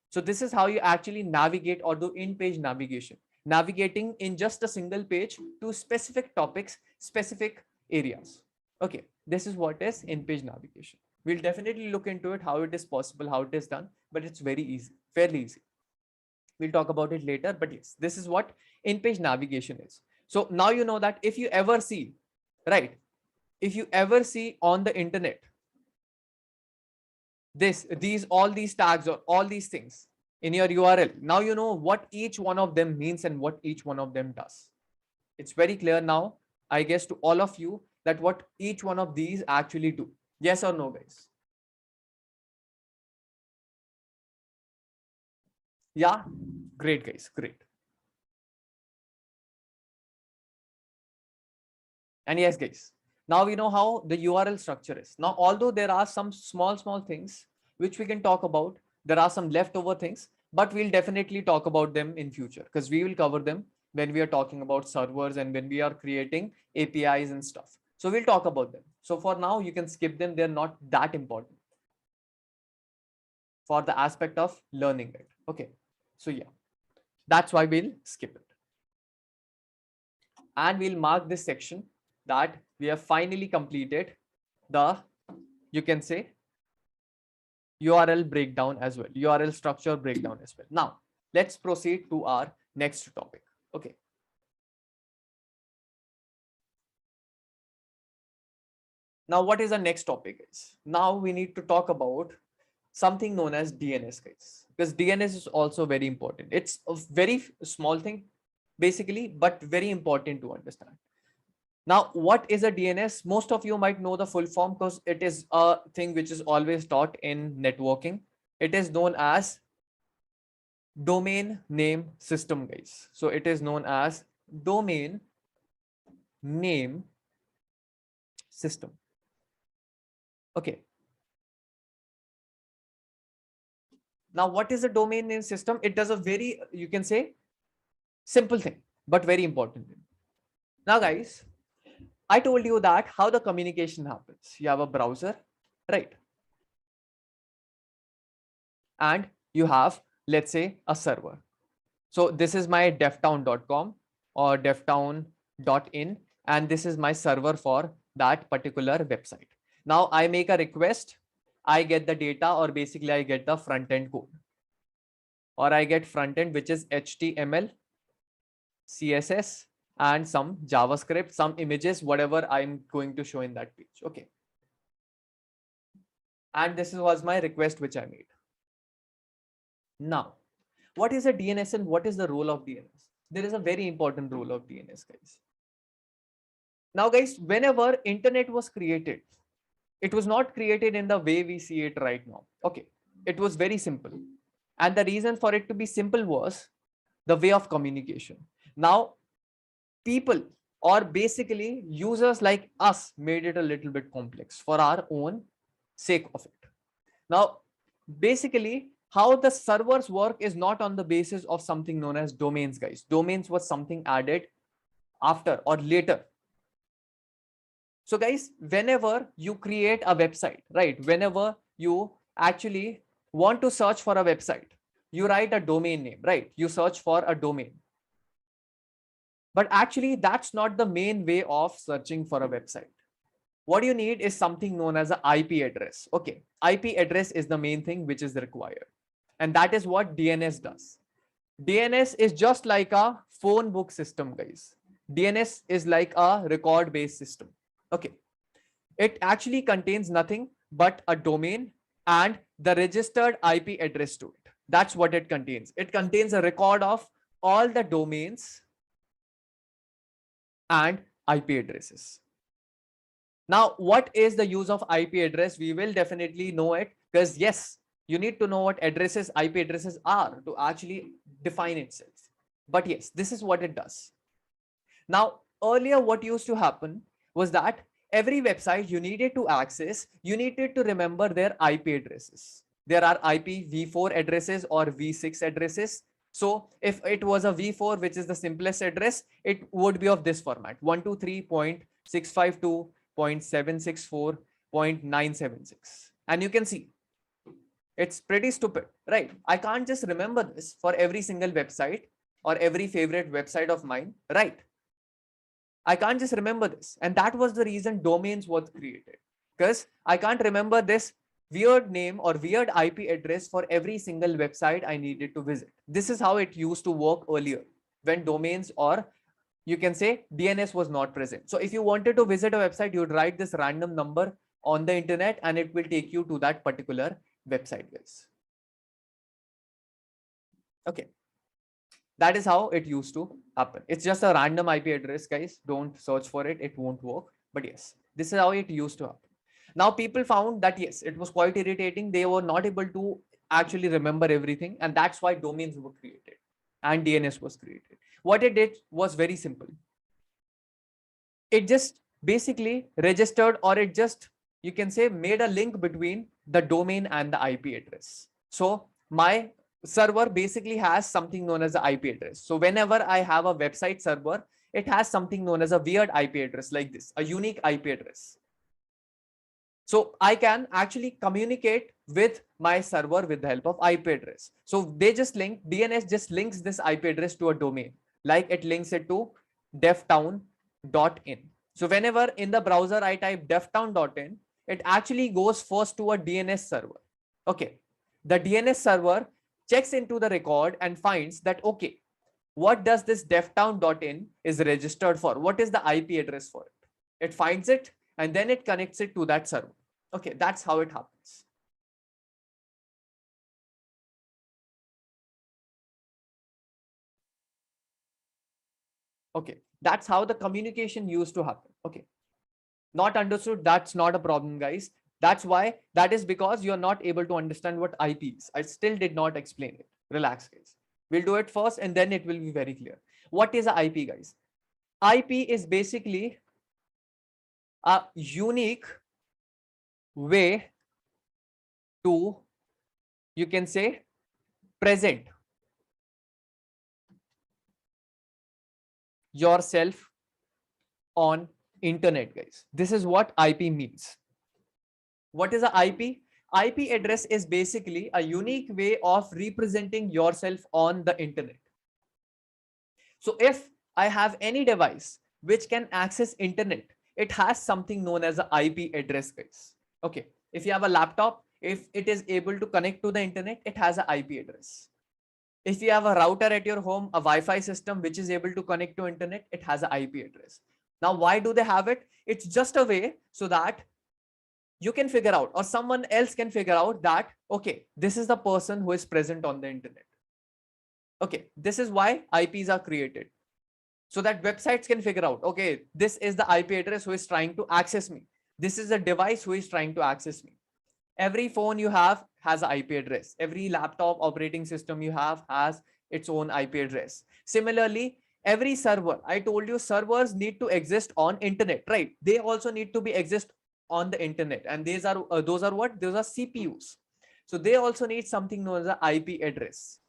S1: So this is how you actually navigate or do in-page navigation, navigating in just a single page to specific topics, specific areas. Okay, this is what is in-page navigation. We'll definitely look into it, how it is possible, how it is done, but it's very easy, fairly easy. We'll talk about it later, but yes, this is what in-page navigation is. So now you know that if you ever see, right, if you ever see on the internet, all these tags or all these things in your URL, now you know what each one of them means and what each one of them does. It's very clear now, I guess, to all of you that what each one of these actually do. Yes or no, guys? Yeah, great, guys, great. And yes, guys, now we know how the URL structure is. Now, although there are some small things which we can talk about, there are some leftover things, but we'll definitely talk about them in future because we will cover them when we are talking about servers and when we are creating APIs and stuff. So we'll talk about them. So for now, you can skip them. They're not that important for the aspect of learning it. Okay. So yeah, that's why we'll skip it. And we'll mark this section that we have finally completed the, you can say, URL breakdown as well, URL structure breakdown as well. Now, let's proceed to our next topic. Okay. Now, what is the next topic, guys? Now we need to talk about something known as DNS, guys, because DNS is also very important. It's a very small thing, basically, but very important to understand. Now, what is a DNS? Most of you might know the full form because it is a thing which is always taught in networking. It is known as domain name system, guys. So it is known as domain name system. Okay. Now, what is a domain name system? It does a very, you can say, simple thing. but very important. Now, guys, I told you that how the communication happens. You have a browser, right? And you have, let's say, a server. So this is my devtown.com or devtown.in, and this is my server for that particular website. Now I make a request, I get the data, or basically I get the front end code, or I get front end, which is HTML, CSS, and some JavaScript, some images, whatever I'm going to show in that page. Okay. And this was my request which I made. Now, what is a DNS and what is the role of DNS? There is a very important role of DNS, guys. Now, guys, whenever internet was created, it was not created in the way we see it right now. Okay. It was very simple. And the reason for it to be simple was the way of communication. Now, people or basically users like us made it a little bit complex for our own sake of it. Now, basically, how the servers work is not on the basis of something known as domains, guys. Domains was something added after or later. So guys, whenever you create a website, right? Whenever you actually want to search for a website, you write a domain name, right? You search for a domain. But actually, that's not the main way of searching for a website. What you need is something known as an IP address. Okay, IP address is the main thing which is required. And that is what DNS does. DNS is just like a phone book system, guys. DNS is like a record based system. Okay. It actually contains nothing but a domain and the registered IP address to it. That's what it contains. It contains a record of all the domains and IP addresses. Now, what is the use of IP address? We will definitely know it because yes, you need to know what addresses, IP addresses are to actually define itself. But yes, this is what it does. Now, earlier what used to happen was that every website you needed to access, you needed to remember their IP addresses. There are IPv4 addresses or V6 addresses. So if it was a V4, which is the simplest address, it would be of this format: 123.652.764.976. And you can see it's pretty stupid, right? I can't just remember this for every single website or every favorite website of mine, right? I can't just remember this. And that was the reason domains was created, because I can't remember this weird name or weird IP address for every single website I needed to visit. This is how it used to work earlier when domains, or you can say DNS, was not present. So if you wanted to visit a website, you'd write this random number on the internet and it will take you to that particular website, guys. Okay. That is how it used to happen. It's just a random IP address, guys. Don't search for it. It won't work. But yes, this is how it used to happen. Now people found that yes, it was quite irritating. They were not able to actually remember everything. And that's why domains were created and DNS was created. What it did was very simple. It just basically registered, or it just, you can say, made a link between the domain and the IP address. So my server basically has something known as the IP address. So whenever I have a website server, it has something known as a weird IP address like this, a unique IP address. So I can actually communicate with my server with the help of IP address. So they just link, DNS just links this IP address to a domain, like it links it to devtown.in. So whenever in the browser I type devtown.in, it actually goes first to a DNS server. Okay. The DNS server checks into the record and finds that, okay, what does this devtown.in is registered for? What is the IP address for it? It finds it and then it connects it to that server. Okay, that's how it happens. Okay, that's how the communication used to happen. Okay, not understood. That's not a problem, guys. That's why, that is because you're not able to understand what IP is. I still did not explain it. Relax, guys. We'll do it first and then it will be very clear. What is a IP, guys? IP is basically a unique way to, you can say, present yourself on internet, guys. This is what IP means. What is a IP? IP address is basically a unique way of representing yourself on the internet. So if I have any device which can access internet, it has something known as an IP address, guys. Okay. If you have a laptop, if it is able to connect to the internet, it has an IP address. If you have a router at your home, a Wi-Fi system which is able to connect to internet, it has an IP address. Now, why do they have it? It's just a way so that you can figure out, or someone else can figure out that, okay, this is the person who is present on the internet. Okay, this is why IPs are created. So that websites can figure out, okay, this is the IP address who is trying to access me. This is the device who is trying to access me. Every phone you have has an IP address. Every laptop operating system you have has its own IP address. Similarly, every server, I told you servers need to exist on internet, right? They also need to be exist on the internet. And those are what? Those are CPUs. So they also need something known as an IP address,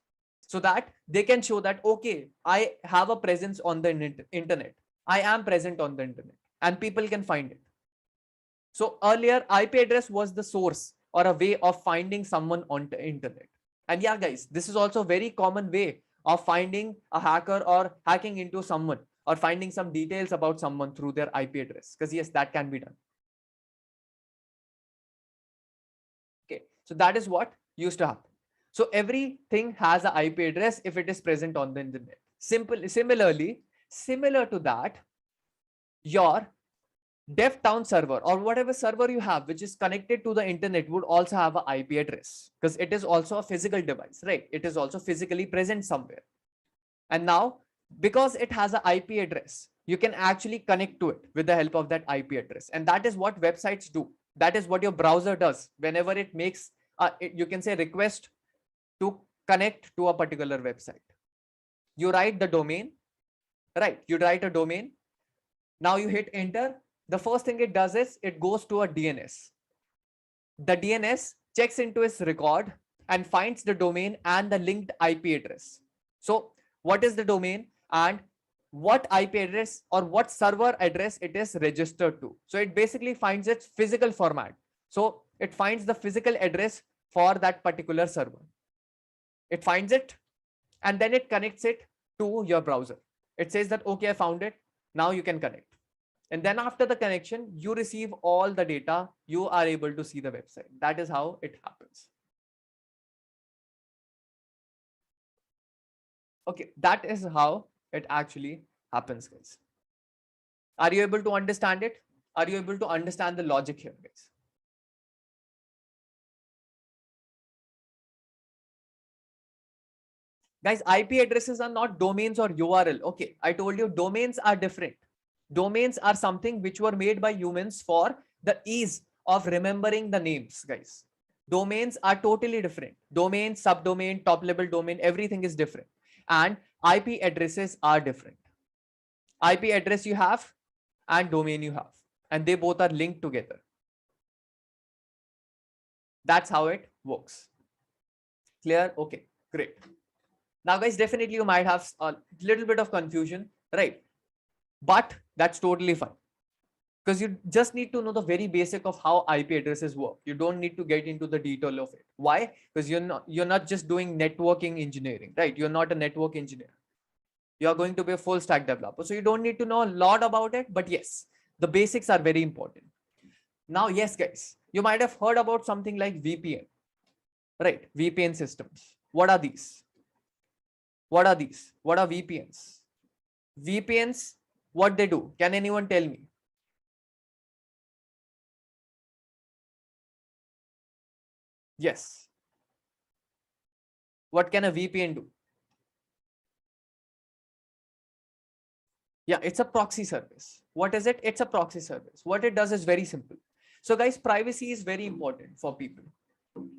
S1: so that they can show that, okay, I have a presence on the internet. I am present on the internet and people can find it. So earlier IP address was the source or a way of finding someone on the internet. And yeah, guys, this is also a very common way of finding a hacker or hacking into someone or finding some details about someone through their IP address. Because yes, that can be done. Okay, so that is what used to happen. So everything has an IP address if it is present on the internet. Similar to that, your DevTown server or whatever server you have which is connected to the internet would also have an IP address, because it is also a physical device, right? It is also physically present somewhere. And now, because it has an IP address, you can actually connect to it with the help of that IP address. And that is what websites do. That is what your browser does whenever it makes you can say request to connect to a particular website. You write the domain, right? You write a domain. Now you hit enter. The first thing it does is it goes to a DNS. The DNS checks into its record and finds the domain and the linked IP address. So what is the domain and what IP address or what server address it is registered to? So it basically finds its physical format. So it finds the physical address for that particular server. It finds it and then it connects it to your browser. It says that, okay, I found it. Now you can connect. And then after the connection, you receive all the data. You are able to see the website. That is how it happens. Okay, that is how it actually happens, guys. Are you able to understand it? Are you able to understand the logic here, guys? Guys, IP addresses are not domains or URL. Okay, I told you domains are different. Domains are something which were made by humans for the ease of remembering the names, guys. Domains are totally different. Domain, subdomain, top level domain, everything is different. And IP addresses are different. IP address you have and domain you have, and they both are linked together. That's how it works. Clear? Okay, great. Now, guys, definitely you might have a little bit of confusion, right? But that's totally fine, because you just need to know the very basic of how IP addresses work. You don't need to get into the detail of it. Why? Because you're not just doing networking engineering, right? You're not a network engineer. You're going to be a full stack developer. So you don't need to know a lot about it, but yes, the basics are very important. Now, yes, guys, you might have heard about something like VPN, right? VPN systems. What are these? What are these? What are VPNs? VPNs, what they do? Can anyone tell me? Yes. What can a VPN do? Yeah, it's a proxy service. What is it? It's a proxy service. What it does is very simple. So guys, privacy is very important for people.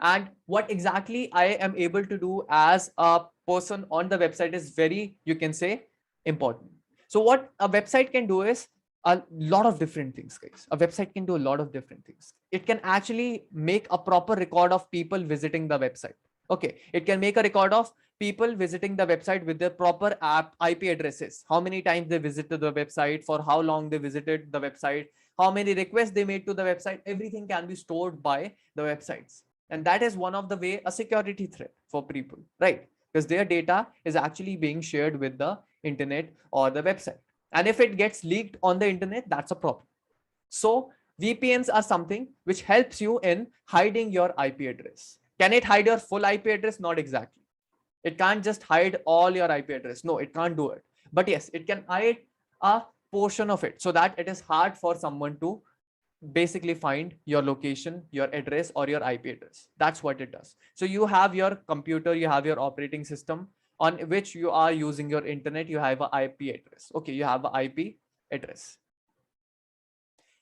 S1: And what exactly I am able to do as a person on the website is very, you can say, important. So what a website can do is a lot of different things, guys. A website can do a lot of different things. It can actually make a proper record of people visiting the website. Okay, it can make a record of people visiting the website with their proper app IP addresses, how many times they visited the website, for how long they visited the website, how many requests they made to the website. Everything can be stored by the websites, and that is one of the way a security threat for people, right? Because their data is actually being shared with the internet or the website, and if it gets leaked on the internet, that's a problem. So VPNs are something which helps you in hiding your IP address. Can it hide your full IP address? Not exactly. It can't just hide all your IP address. No, it can't do it. But yes, it can hide a portion of it so that it is hard for someone to basically find your location, your address, or your IP address. That's what it does. So you have your computer, you have your operating system on which you are using your internet, you have an IP address. Okay, you have an IP address.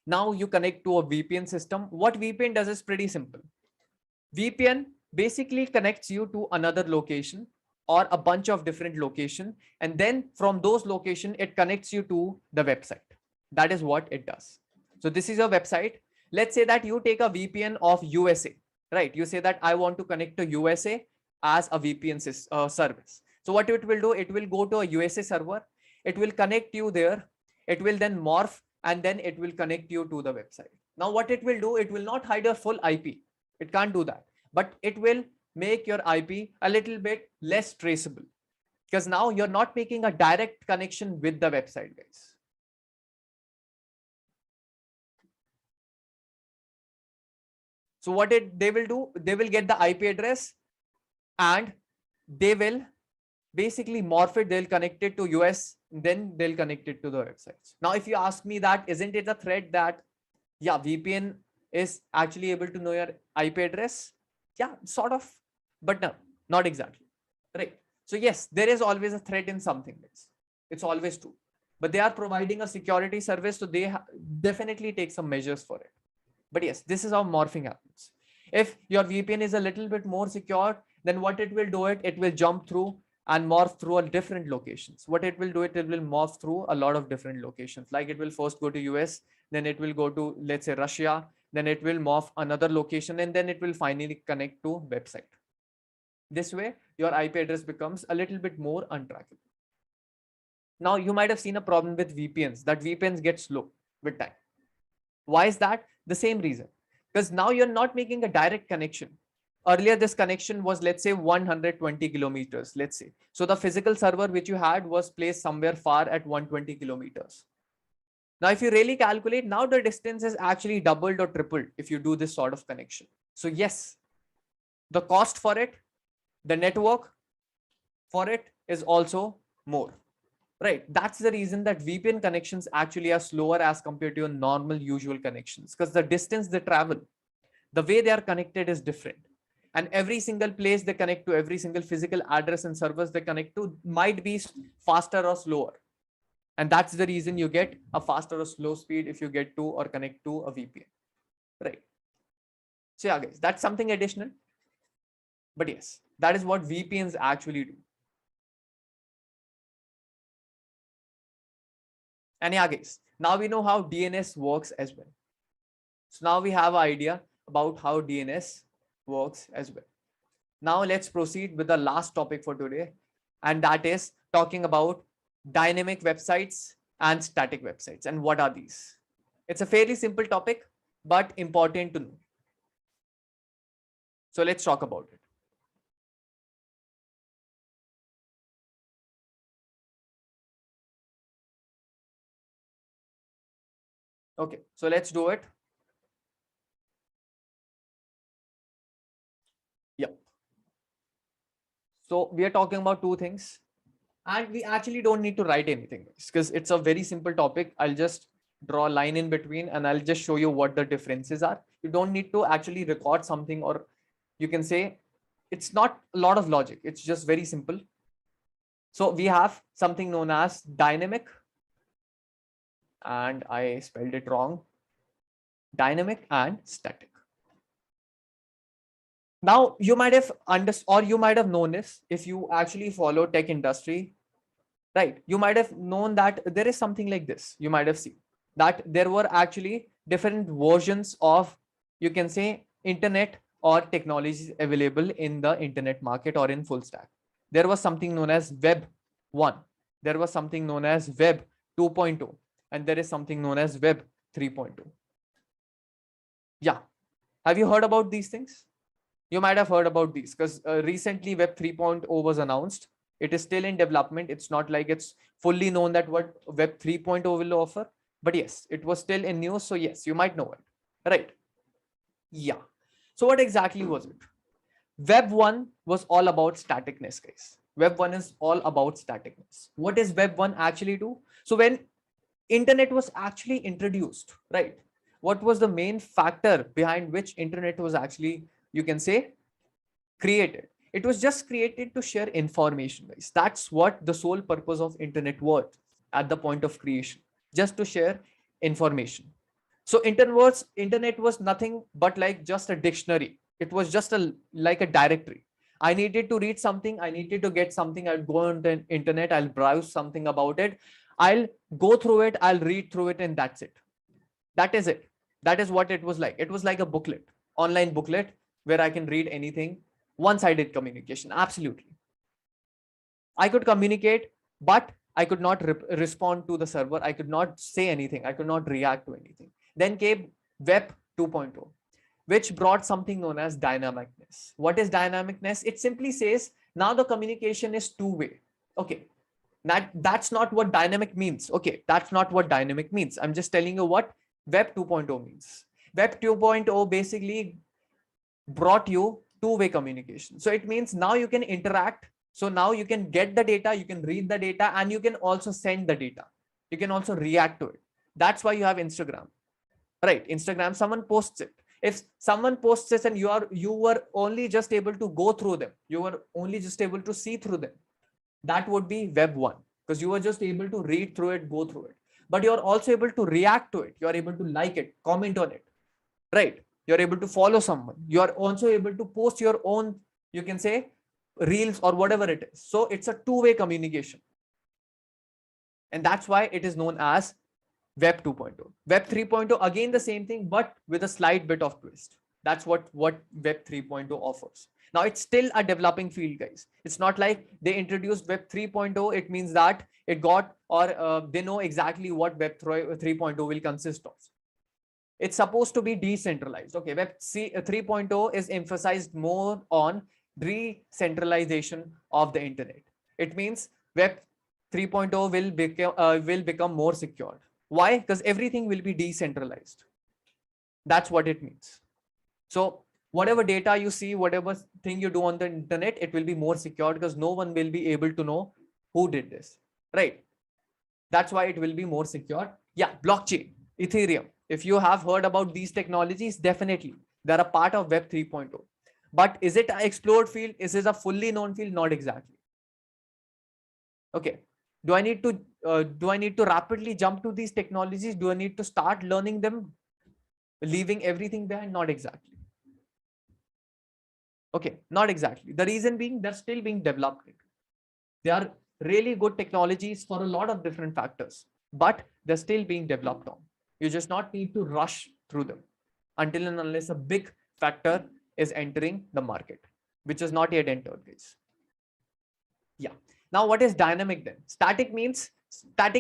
S1: Now you connect to a VPN system. What VPN does is pretty simple. VPN basically connects you to another location or a bunch of different location. And then from those location, it connects you to the website. That is what it does. So this is your website. Let's say that you take a VPN of USA, right? You say that I want to connect to USA as a VPN service. So what it will do, it will go to a USA server. It will connect you there. It will then morph and then it will connect you to the website. Now what it will do, it will not hide your full IP. It can't do that, but it will make your IP a little bit less traceable because now you're not making a direct connection with the website, guys. So what they will do, they will get the IP address and they will basically morph it. They'll connect it to US, then they'll connect it to the websites. Now, if you ask me that, isn't it a threat that, yeah, VPN is actually able to know your IP address? Yeah, sort of, but no, not exactly, right? So yes, there is always a threat in something. It's always true, but they are providing a security service, so they definitely take some measures for it. But yes, this is how morphing happens. If your VPN is a little bit more secure, then what it will do, it will jump through and morph through a different locations. What it will do, it will morph through a lot of different locations. Like it will first go to US, then it will go to, let's say, Russia, then it will morph another location, and then it will finally connect to website. This way, your IP address becomes a little bit more untrackable. Now, you might have seen a problem with VPNs, that VPNs get slow with time. Why is that? The same reason. Because now you're not making a direct connection. Earlier, this connection was, let's say, 120 kilometers, let's say. So the physical server which you had was placed somewhere far at 120 kilometers. Now, if you really calculate, now the distance is actually doubled or tripled if you do this sort of connection. So yes, the cost for it, the network for it is also more. Right. That's the reason that VPN connections actually are slower as compared to your normal usual connections, because the distance they travel, the way they are connected is different. And every single place they connect to, every single physical address and servers they connect to might be faster or slower. And that's the reason you get a faster or slow speed if you get to or connect to a VPN. Right. So yeah, guys, that's something additional. But yes, that is what VPNs actually do. And yeah, guys, now we know how DNS works as well. So now we have an idea about how DNS works as well. Now let's proceed with the last topic for today. And that is talking about dynamic websites and static websites. And what are these? It's a fairly simple topic, but important to know. So let's talk about it. Okay, so let's do it. Yep. So we are talking about two things, and we actually don't need to write anything because it's a very simple topic. I'll just draw a line in between and I'll just show you what the differences are. You don't need to actually record something, or you can say it's not a lot of logic. It's just very simple. So we have something known as dynamic, and I spelled it wrong. Dynamic and static. Now you might have understood, or you might have known this if you actually follow tech industry, right? You might have known that there is something like this. You might have seen that there were actually different versions of, you can say, internet or technologies available in the internet market or in full stack. There was something known as Web 1. There was something known as Web 2.0, and there is something known as Web 3.0. Yeah. Have you heard about these things? You might have heard about these because recently Web 3.0 was announced. It is still in development. It's not like it's fully known that what Web 3.0 will offer. But yes, it was still in news. So yes, you might know it. Right. Yeah. So what exactly was it? Web 1 was all about staticness, guys. Web 1 is all about staticness. What is Web 1 actually do? So when internet was actually introduced, right? What was the main factor behind which internet was actually, you can say, created? It was just created to share information, guys. That's what the sole purpose of internet was at the point of creation, just to share information. So internet was nothing but like just a dictionary. It was just like a directory. I needed to read something, I needed to get something, I'll go on the internet, I'll browse something about it, I'll go through it, I'll read through it, and that's it. That is it. That is what it was like. It was like a booklet, online booklet, where I can read anything. One-sided communication, absolutely. I could communicate, but I could not respond to the server. I could not say anything. I could not react to anything. Then came Web 2.0, which brought something known as dynamicness. What is dynamicness? It simply says now the communication is two-way. Okay, that's not what dynamic means. Okay, that's not what dynamic means. I'm just telling you what Web 2.0 means. Web 2.0 basically brought you two-way communication. So it means now you can interact. So now you can get the data, you can read the data, and you can also send the data. You can also react to it. That's why you have Instagram, right? Instagram, someone posts it. If someone posts this and you were only just able to go through them, you were only just able to see through them, that would be Web 1, because you were just able to read through it, go through it. But you're also able to react to it. You're able to like it, comment on it, right? You're able to follow someone. You're also able to post your own, you can say, reels or whatever it is. So it's a two-way communication. And that's why it is known as Web 2.0. Web 3.0, again, the same thing, but with a slight bit of twist. That's what Web 3.0 offers. Now, it's still a developing field, guys. It's not like they introduced Web 3.0. It means that it got, or they know exactly what Web 3.0 will consist of. It's supposed to be decentralized. Okay, Web 3.0 is emphasized more on decentralization of the internet. It means Web 3.0 will become more secure. Why? Because everything will be decentralized. That's what it means. So whatever data you see, whatever thing you do on the internet, it will be more secure because no one will be able to know who did this, right? That's why it will be more secure. Yeah, blockchain, Ethereum. If you have heard about these technologies, definitely they're a part of Web 3.0. But is it an explored field? Is it a fully known field? Not exactly. Okay. Do I need to rapidly jump to these technologies? Do I need to start learning them, leaving everything behind? Not exactly. Okay, not exactly. The reason being they're still being developed. They are really good technologies for a lot of different factors, but they're still being developed on. You just not need to rush through them until and unless a big factor is entering the market, which is not yet entered, guys. Yeah. Now, what is dynamic then? Static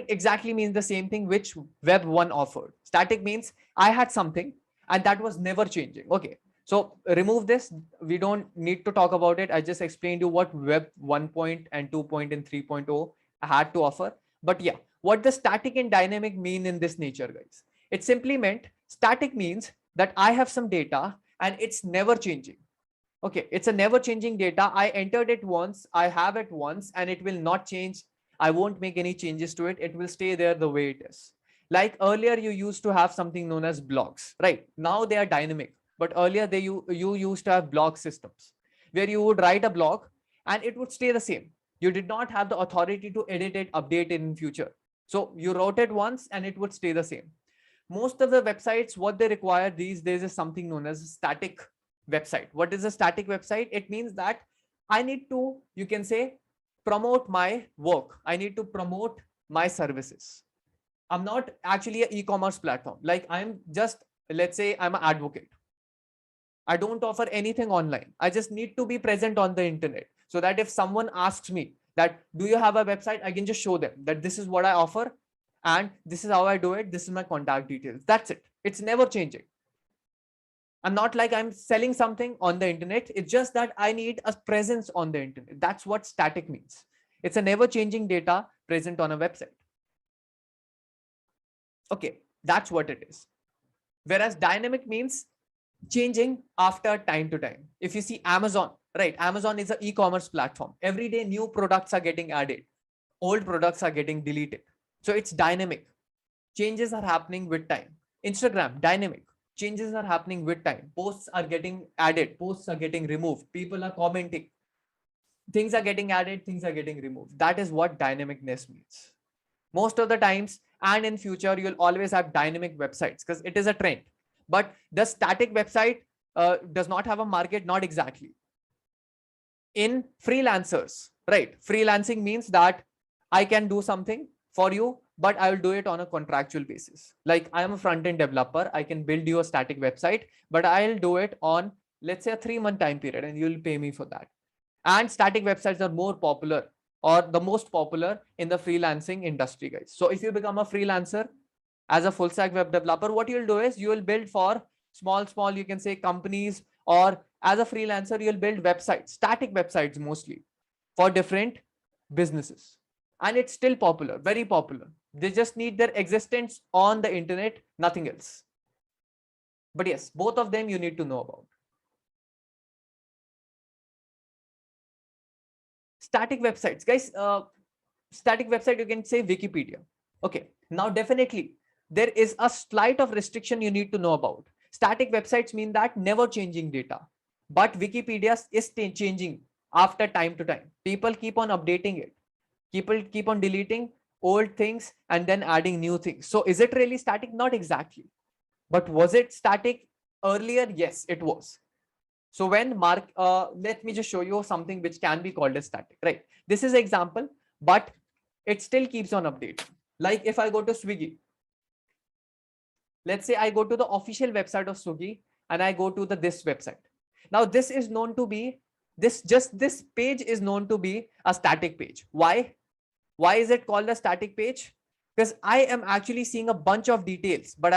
S1: exactly means the same thing which Web 1 offered. Static means I had something and that was never changing. Okay. So remove this. We don't need to talk about it. I just explained you what Web 1 point and 2 point and 3.0 had to offer. But yeah, what the static and dynamic mean in this nature, guys? It simply meant static means that I have some data and it's never changing. Okay, it's a never changing data. I entered it once, I have it once, and it will not change. I won't make any changes to it. It will stay there the way it is. Like earlier, you used to have something known as blogs, right? Now they are dynamic, but earlier you used to have blog systems where you would write a blog and it would stay the same. You did not have the authority to edit it, update it in future. So you wrote it once and it would stay the same. Most of the websites, what they require these days is something known as static website. What is a static website? It means that I need to, you can say, promote my work. I need to promote my services. I'm not actually an e-commerce platform. Like I'm just, let's say I'm an advocate. I don't offer anything online. I just need to be present on the internet so that if someone asks me that, do you have a website? I can just show them that this is what I offer and this is how I do it. This is my contact details. That's it. It's never changing. I'm not like I'm selling something on the internet. It's just that I need a presence on the internet. That's what static means. It's a never changing data present on a website. Okay, that's what it is. Whereas dynamic means changing after time to time. If you see Amazon, right? Amazon is an e-commerce platform. Every day new products are getting added. Old products are getting deleted. So it's dynamic. Changes are happening with time. Instagram, dynamic. Changes are happening with time. Posts are getting added. Posts are getting removed. People are commenting. Things are getting added. Things are getting removed. That is what dynamicness means. Most of the times and in future, you'll always have dynamic websites because it is a trend. But the static website does not have a market, not exactly. In freelancers, right? Freelancing means that I can do something for you, but I will do it on a contractual basis. Like I am a front-end developer, I can build you a static website, but I'll do it on, let's say, a 3-month time period, and you'll pay me for that. And static websites are more popular or the most popular in the freelancing industry, guys. So if you become a freelancer as a full stack web developer, what you'll do is you will build for small, you can say companies, or as a freelancer, you'll build websites, static websites mostly for different businesses. And it's still popular, very popular. They just need their existence on the internet, nothing else. But yes, both of them you need to know about. Static websites, guys, static website, you can say Wikipedia. Okay, now definitely there is a slight of restriction you need to know about. Static websites mean that never changing data, but Wikipedia is changing after time to time. People keep on updating it. People keep on deleting old things and then adding new things. So is it really static? Not exactly. But was it static earlier? Yes, it was. So when let me just show you something which can be called as static, right? This is an example, but it still keeps on updating. Like if I go to Swiggy, let's say I go to the official website of Swiggy and I go to this website. Now this is known to be, this page is known to be a static page. Why? Why is it called a static page? Because I am actually seeing a bunch of details, but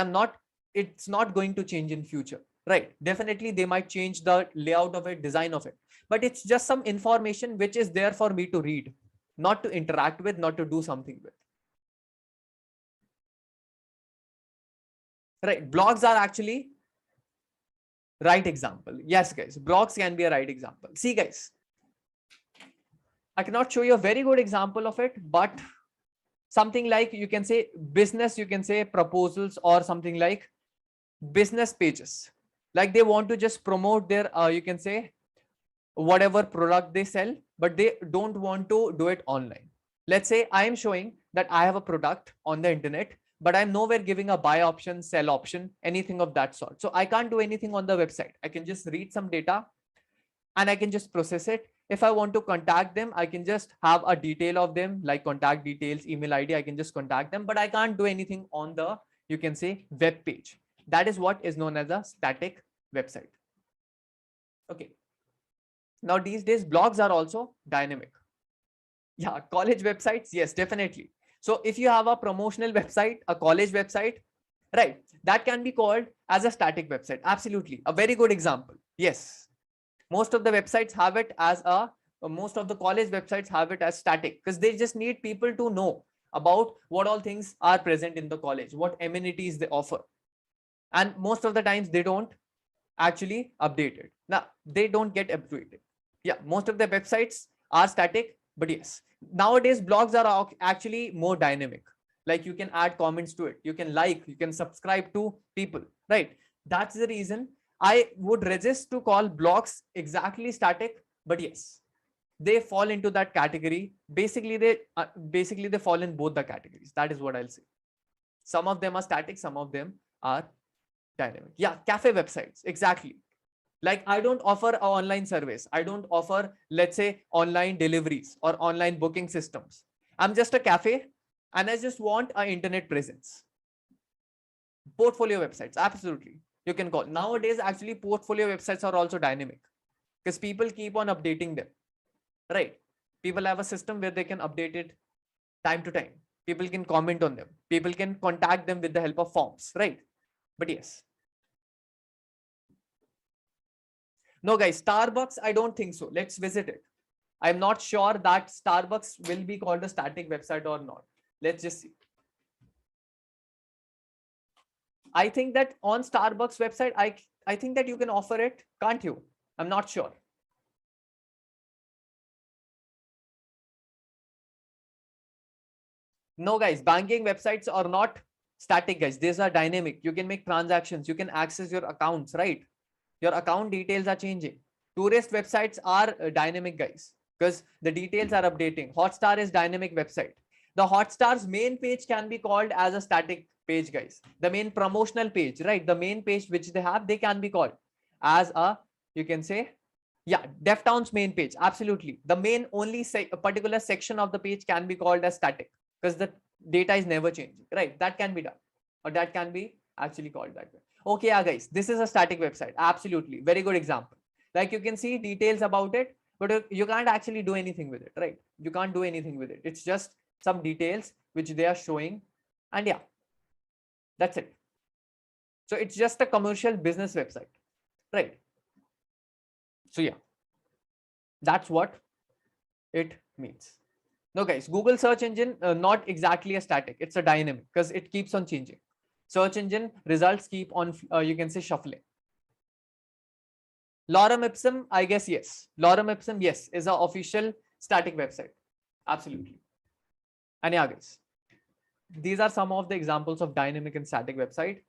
S1: it's not going to change in future. Right, definitely they might change the layout of it, design of it, but it's just some information which is there for me to read, not to interact with, not to do something with. Right, blogs are actually right example. Yes, guys, blogs can be a right example. See, guys, I cannot show you a very good example of it, but something like, you can say business, you can say proposals, or something like business pages. Like they want to just promote their, you can say whatever product they sell, but they don't want to do it online. Let's say I am showing that I have a product on the internet, but I'm nowhere giving a buy option, sell option, anything of that sort. So I can't do anything on the website. I can just read some data and I can just process it. If I want to contact them, I can just have a detail of them, like contact details, email ID. I can just contact them, but I can't do anything on the, you can say, web page. That is what is known as a static website. Okay. Now these days blogs are also dynamic. Yeah, college websites, yes, definitely. So if you have a promotional website, a college website, right, that can be called as a static website. Absolutely, a very good example. Yes, most of the websites have it as most of the college websites have it as static, because they just need people to know about what all things are present in the college, what amenities they offer. And most of the times they don't actually update it. Now they don't get updated. Yeah, most of the websites are static, but yes, nowadays blogs are actually more dynamic. Like you can add comments to it, you can like, you can subscribe to people, right? That's the reason I would resist to call blogs exactly static, but yes, they fall into that category. Basically they fall in both the categories. That is what I'll say. Some of them are static, some of them are dynamic. Yeah, cafe websites, exactly. Like I don't offer an online service. I don't offer, let's say, online deliveries or online booking systems. I'm just a cafe and I just want an internet presence. Portfolio websites, absolutely. you can call. Nowadays, actually, portfolio websites are also dynamic because people keep on updating them, right? People have a system where they can update it time to time. People can comment on them. People can contact them with the help of forms, right? But yes. No, guys, Starbucks, I don't think so. Let's visit it. I'm not sure that Starbucks will be called a static website or not. Let's just see. I think that on Starbucks website, I think that you can offer it, can't you? I'm not sure. No, guys, banking websites are not static, guys. These are dynamic. You can make transactions. You can access your accounts, right? Your account details are changing. Tourist websites are dynamic, guys, because the details are updating. Hotstar is dynamic website. The Hotstar's main page can be called as a static page, guys. The main promotional page, right? The main page which they have, they can be called as a, you can say, yeah, Deftown's main page. Absolutely. The main only a particular section of the page can be called as static because the data is never changing, right? That can be done, or that can be actually called that way. Okay, yeah, guys, this is a static website. Absolutely. Very good example. Like you can see details about it, but you can't actually do anything with it, right? You can't do anything with it. It's just some details which they are showing. And yeah, that's it. So it's just a commercial business website, right? So yeah, that's what it means. No, guys, Google search engine, not exactly a static. It's a dynamic because it keeps on changing. Search engine results keep on, you can say, shuffling. Lorem Ipsum, I guess, yes. Lorem Ipsum, yes, is an official static website. Absolutely. And yeah, guys, these are some of the examples of dynamic and static website.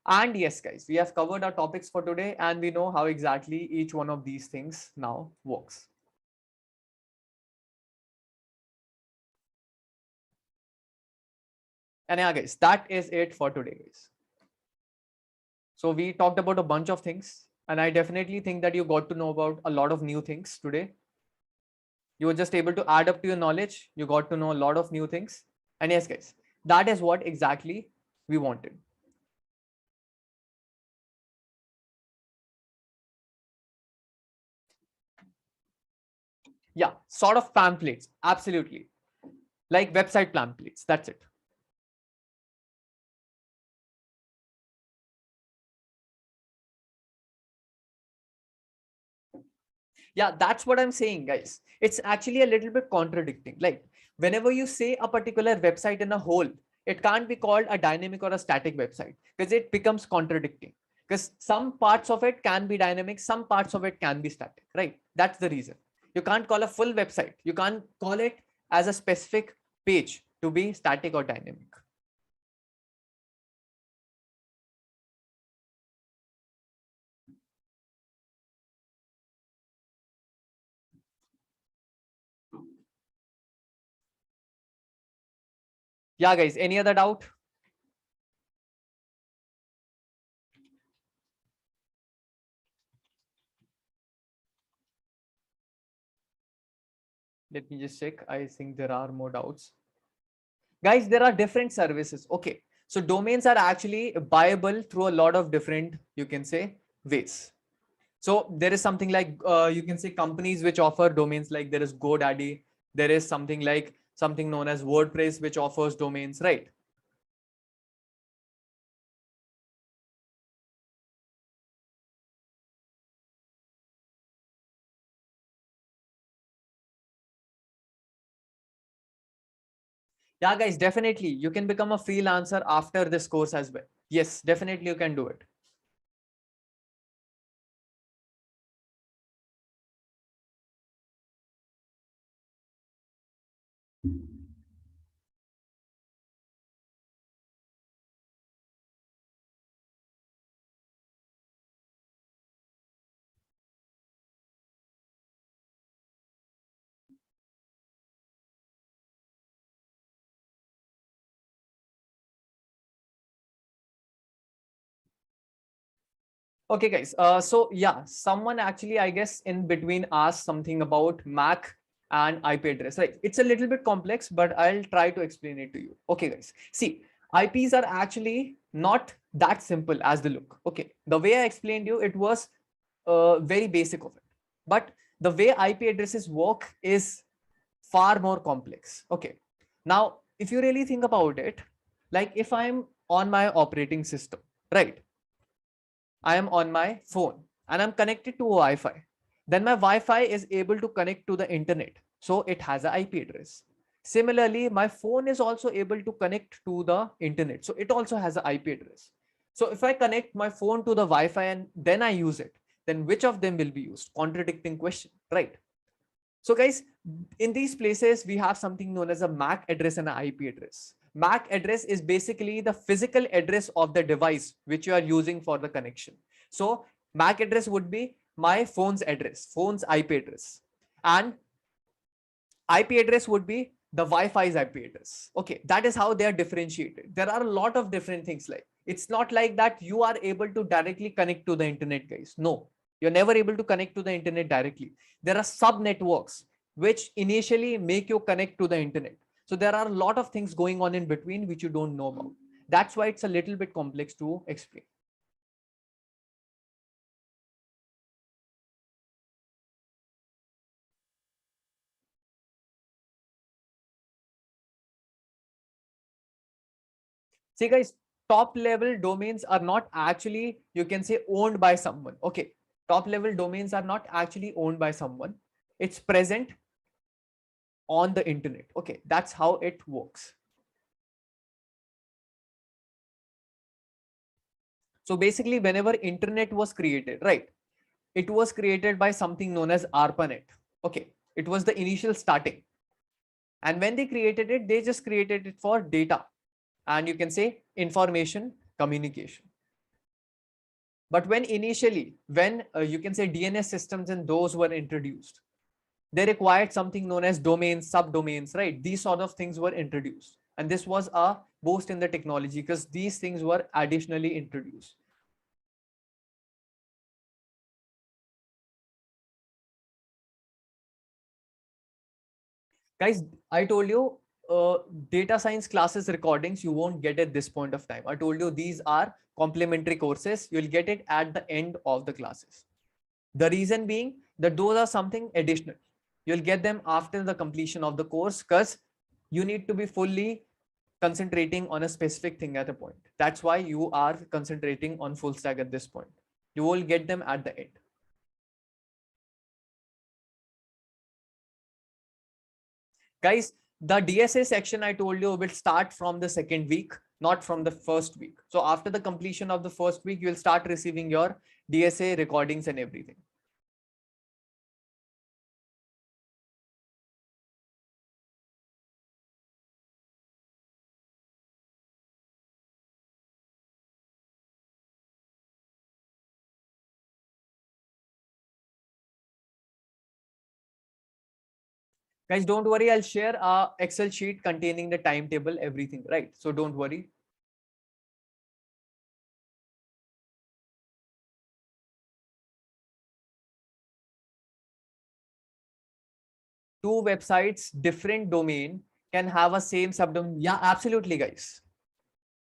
S1: And yes, guys, we have covered our topics for today and we know how exactly each one of these things now works. And yeah, guys, that is it for today, guys. So we talked about a bunch of things, and I definitely think that you got to know about a lot of new things today. You were just able to add up to your knowledge. You got to know a lot of new things. And yes, guys, that is what exactly we wanted. Yeah, sort of pamphlets. Absolutely. Like website pamphlets. That's it. Yeah, that's what I'm saying, guys. It's actually a little bit contradicting. Like whenever you say a particular website in a whole, it can't be called a dynamic or a static website because it becomes contradicting. Because some parts of it can be dynamic, some parts of it can be static, right? That's the reason. You can't call a full website. You can't call it as a specific page to be static or dynamic. Yeah, guys, any other doubt? Let me just check. I think there are more doubts. Guys, there are different services. Okay. So domains are actually buyable through a lot of different, you can say, ways. So there is something like, you can say companies which offer domains, like there is GoDaddy. There is something like something known as WordPress, which offers domains, right? Yeah, guys, definitely. You can become a freelancer after this course as well. Yes, definitely you can do it. Okay, guys. So yeah, someone actually, I guess, in between asked something about MAC and IP address, right? It's a little bit complex, but I'll try to explain it to you. Okay, guys. See, IPs are actually not that simple as they look. Okay, the way I explained you, it was very basic of it. But the way IP addresses work is far more complex. Okay, now if you really think about it, like if I'm on my operating system, right? I am on my phone and I'm connected to Wi-Fi. Then my Wi-Fi is able to connect to the internet. So it has an IP address. Similarly, my phone is also able to connect to the internet. So it also has an IP address. So if I connect my phone to the Wi-Fi and then I use it, then which of them will be used? Contradicting question, right? So guys, in these places, we have something known as a MAC address and an IP address. MAC address is basically the physical address of the device which you are using for the connection. So MAC address would be my phone's address, phone's IP address. And IP address would be the Wi-Fi's IP address. Okay, that is how they are differentiated. There are a lot of different things like, it's not like that you are able to directly connect to the internet, guys. No, you're never able to connect to the internet directly. There are sub networks which initially make you connect to the internet. So there are a lot of things going on in between which you don't know about. That's why it's a little bit complex to explain. See guys, top level domains are not actually, you can say, owned by someone. Okay, top level domains are not actually owned by someone. It's present on the internet. Okay, that's how it works. So basically, whenever internet was created, right, it was created by something known as ARPANET. Okay, it was the initial starting. And when they created it, they just created it for data and you can say information communication. But when initially, when you can say DNS systems and those were introduced, they required something known as domains, subdomains, right? These sort of things were introduced. And this was a boost in the technology because these things were additionally introduced. Guys, I told you data science classes recordings you won't get at this point of time. I told you these are complementary courses. You'll get it at the end of the classes. The reason being that those are something additional. You'll get them after the completion of the course because you need to be fully concentrating on a specific thing at a point. That's why you are concentrating on full stack at this point. You will get them at the end. Guys, the DSA section I told you will start from the second week, not from the first week. So after the completion of the first week, you will start receiving your DSA recordings and everything. Guys, don't worry. I'll share a Excel sheet containing the timetable, everything, right? So don't worry. Two websites, different domain can have a same subdomain. Yeah, absolutely, guys.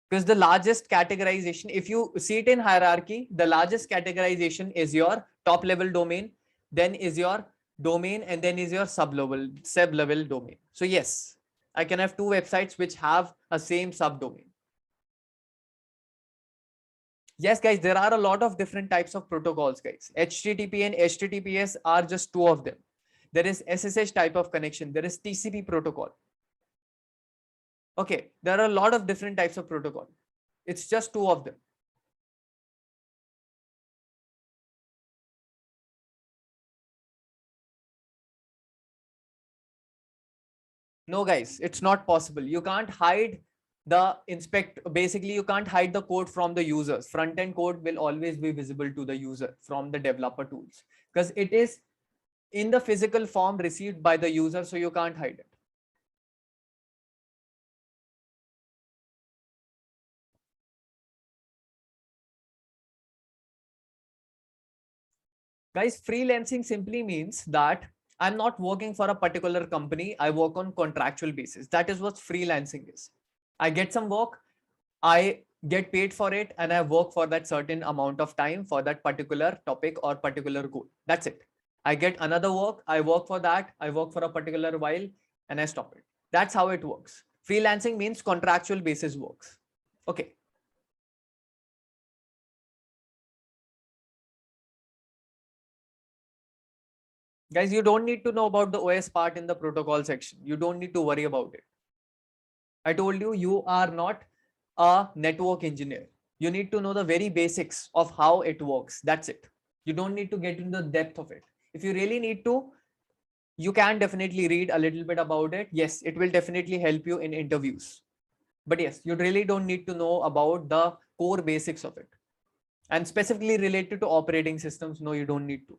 S1: Because the largest categorization, if you see it in hierarchy, the largest categorization is your top level domain, then is your domain, and then is your sub level domain. So yes, I can have two websites which have a same subdomain. Yes, guys, there are a lot of different types of protocols, guys. HTTP and HTTPS are just two of them. There is SSH type of connection. There is TCP protocol. Okay, there are a lot of different types of protocol. It's just two of them. No, guys, it's not possible. You can't hide the inspect. Basically, you can't hide the code from the users. Front end code will always be visible to the user from the developer tools because it is in the physical form received by the user. So you can't hide it. Guys, freelancing simply means that I'm not working for a particular company. I work on contractual basis. That is what freelancing is. I get some work. I get paid for it and I work for that certain amount of time for that particular topic or particular goal. That's it. I get another work, I work for that, I work for a particular while and I stop it. That's how it works. Freelancing means contractual basis works. Okay. Guys, you don't need to know about the OS part in the protocol section. You don't need to worry about it. I told you, you are not a network engineer. You need to know the very basics of how it works. That's it. You don't need to get into the depth of it. If you really need to, you can definitely read a little bit about it. Yes, it will definitely help you in interviews. But yes, you really don't need to know about the core basics of it. And specifically related to operating systems, no, you don't need to.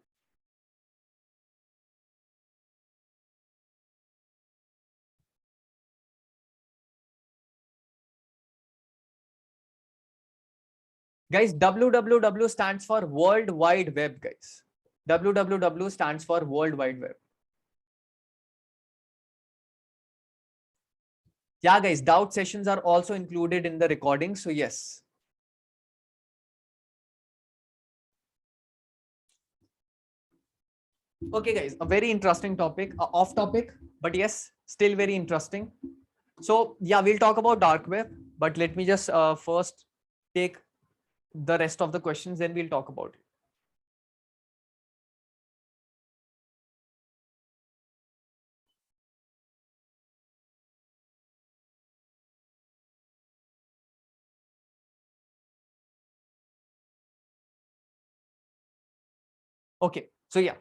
S1: Guys, www stands for World Wide Web, guys. www stands for World Wide Web. Yeah, guys, doubt sessions are also included in the recording. So yes. Okay, guys, a very interesting topic, off topic, but yes, still very interesting. So yeah, we'll talk about dark web, but let me just first take the rest of the questions, then we'll talk about it. Okay, so yeah,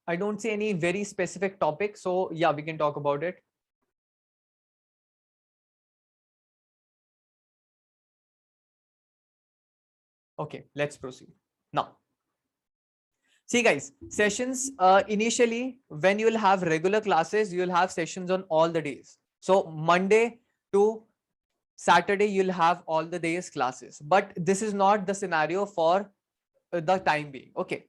S1: I don't see any very specific topic. So yeah, we can talk about it. Okay, let's proceed. Now, see guys, sessions initially, when you will have regular classes, you will have sessions on all the days. So Monday to Saturday, you'll have all the days classes, but this is not the scenario for the time being. Okay.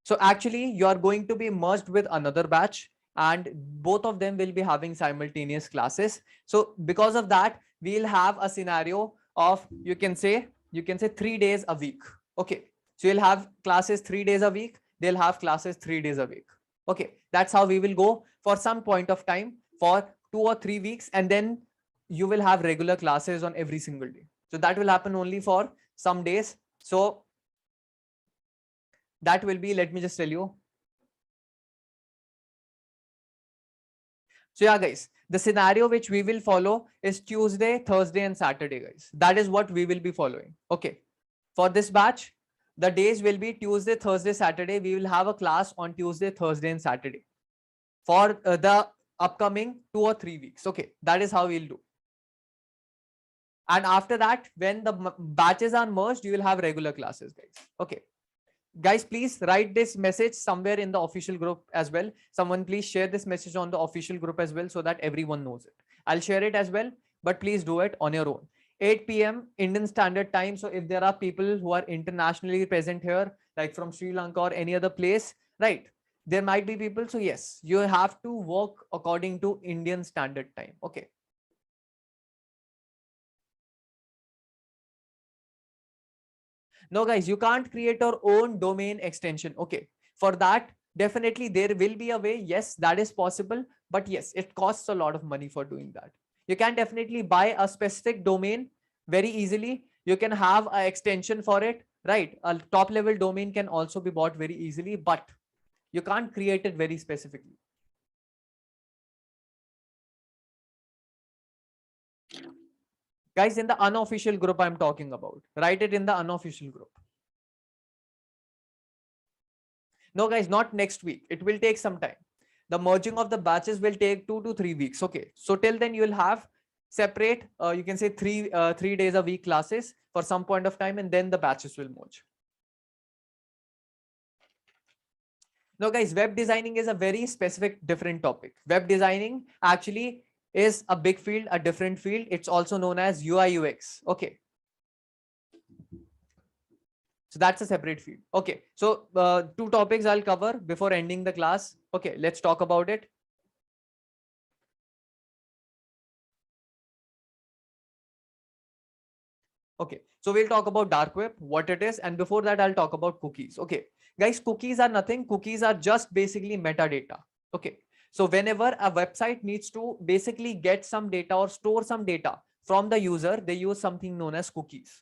S1: So actually you are going to be merged with another batch and both of them will be having simultaneous classes. So because of that, we'll have a scenario of, you can say 3 days a week. Okay. So you'll have classes 3 days a week. They'll have classes 3 days a week. Okay. That's how we will go for some point of time for 2 or 3 weeks. And then you will have regular classes on every single day. So that will happen only for some days. So that will be, let me just tell you. So yeah, guys, the scenario which we will follow is Tuesday, Thursday, and Saturday, guys. That is what we will be following. Okay. For this batch, the days will be Tuesday, Thursday, Saturday. We will have a class on Tuesday, Thursday, and Saturday for the upcoming 2 or 3 weeks. Okay. That is how we'll do. And after that, when the batches are merged, you will have regular classes, guys. Okay. Guys, please write this message somewhere in the official group as well. Someone please share this message on the official group as well so that everyone knows it. I'll share it as well, but please do it on your own. 8 p.m. Indian Standard Time. So if there are people who are internationally present here, like from Sri Lanka or any other place, right? There might be people. So yes, you have to work according to Indian Standard Time. Okay. No, guys, you can't create your own domain extension. Okay. For that, definitely there will be a way. Yes, that is possible. But yes, it costs a lot of money for doing that. You can definitely buy a specific domain very easily. You can have an extension for it, right? A top level domain can also be bought very easily, but you can't create it very specifically. Guys, in the unofficial group I'm talking about, write it in the unofficial group. No, guys, not next week. It will take some time. The merging of the batches will take 2 to 3 weeks. Okay. So till then you'll have separate, you can say 3 days a week classes for some point of time, and then the batches will merge. Now, guys, web designing is a very specific, different topic. Web designing actually is a big field, a different field. It's also known as UI UX. Okay. So that's a separate field. Okay. So 2 topics I'll cover before ending the class. Okay. Let's talk about it. Okay, so we'll talk about dark web, what it is, and before that, I'll talk about cookies. Okay, guys, cookies are nothing. Cookies are just basically metadata. Okay, so whenever a website needs to basically get some data or store some data from the user, they use something known as cookies.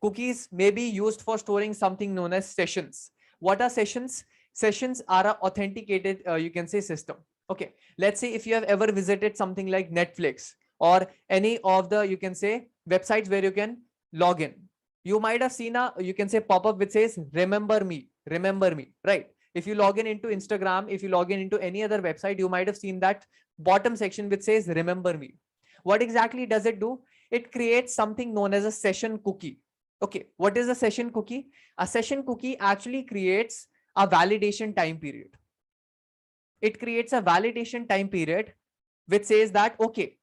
S1: Cookies may be used for storing something known as sessions. What are sessions? Sessions are an authenticated, you can say, system. Okay, let's say if you have ever visited something like Netflix or any of the, you can say, websites where you can log in. You might have seen a, you can say, pop-up which says, remember me, right? If you log in into Instagram, if you log in into any other website, you might have seen that bottom section which says, remember me. What exactly does it do? It creates something known as a session cookie. Okay, what is a session cookie? A session cookie actually creates a validation time period. It creates a validation time period which says that, okay,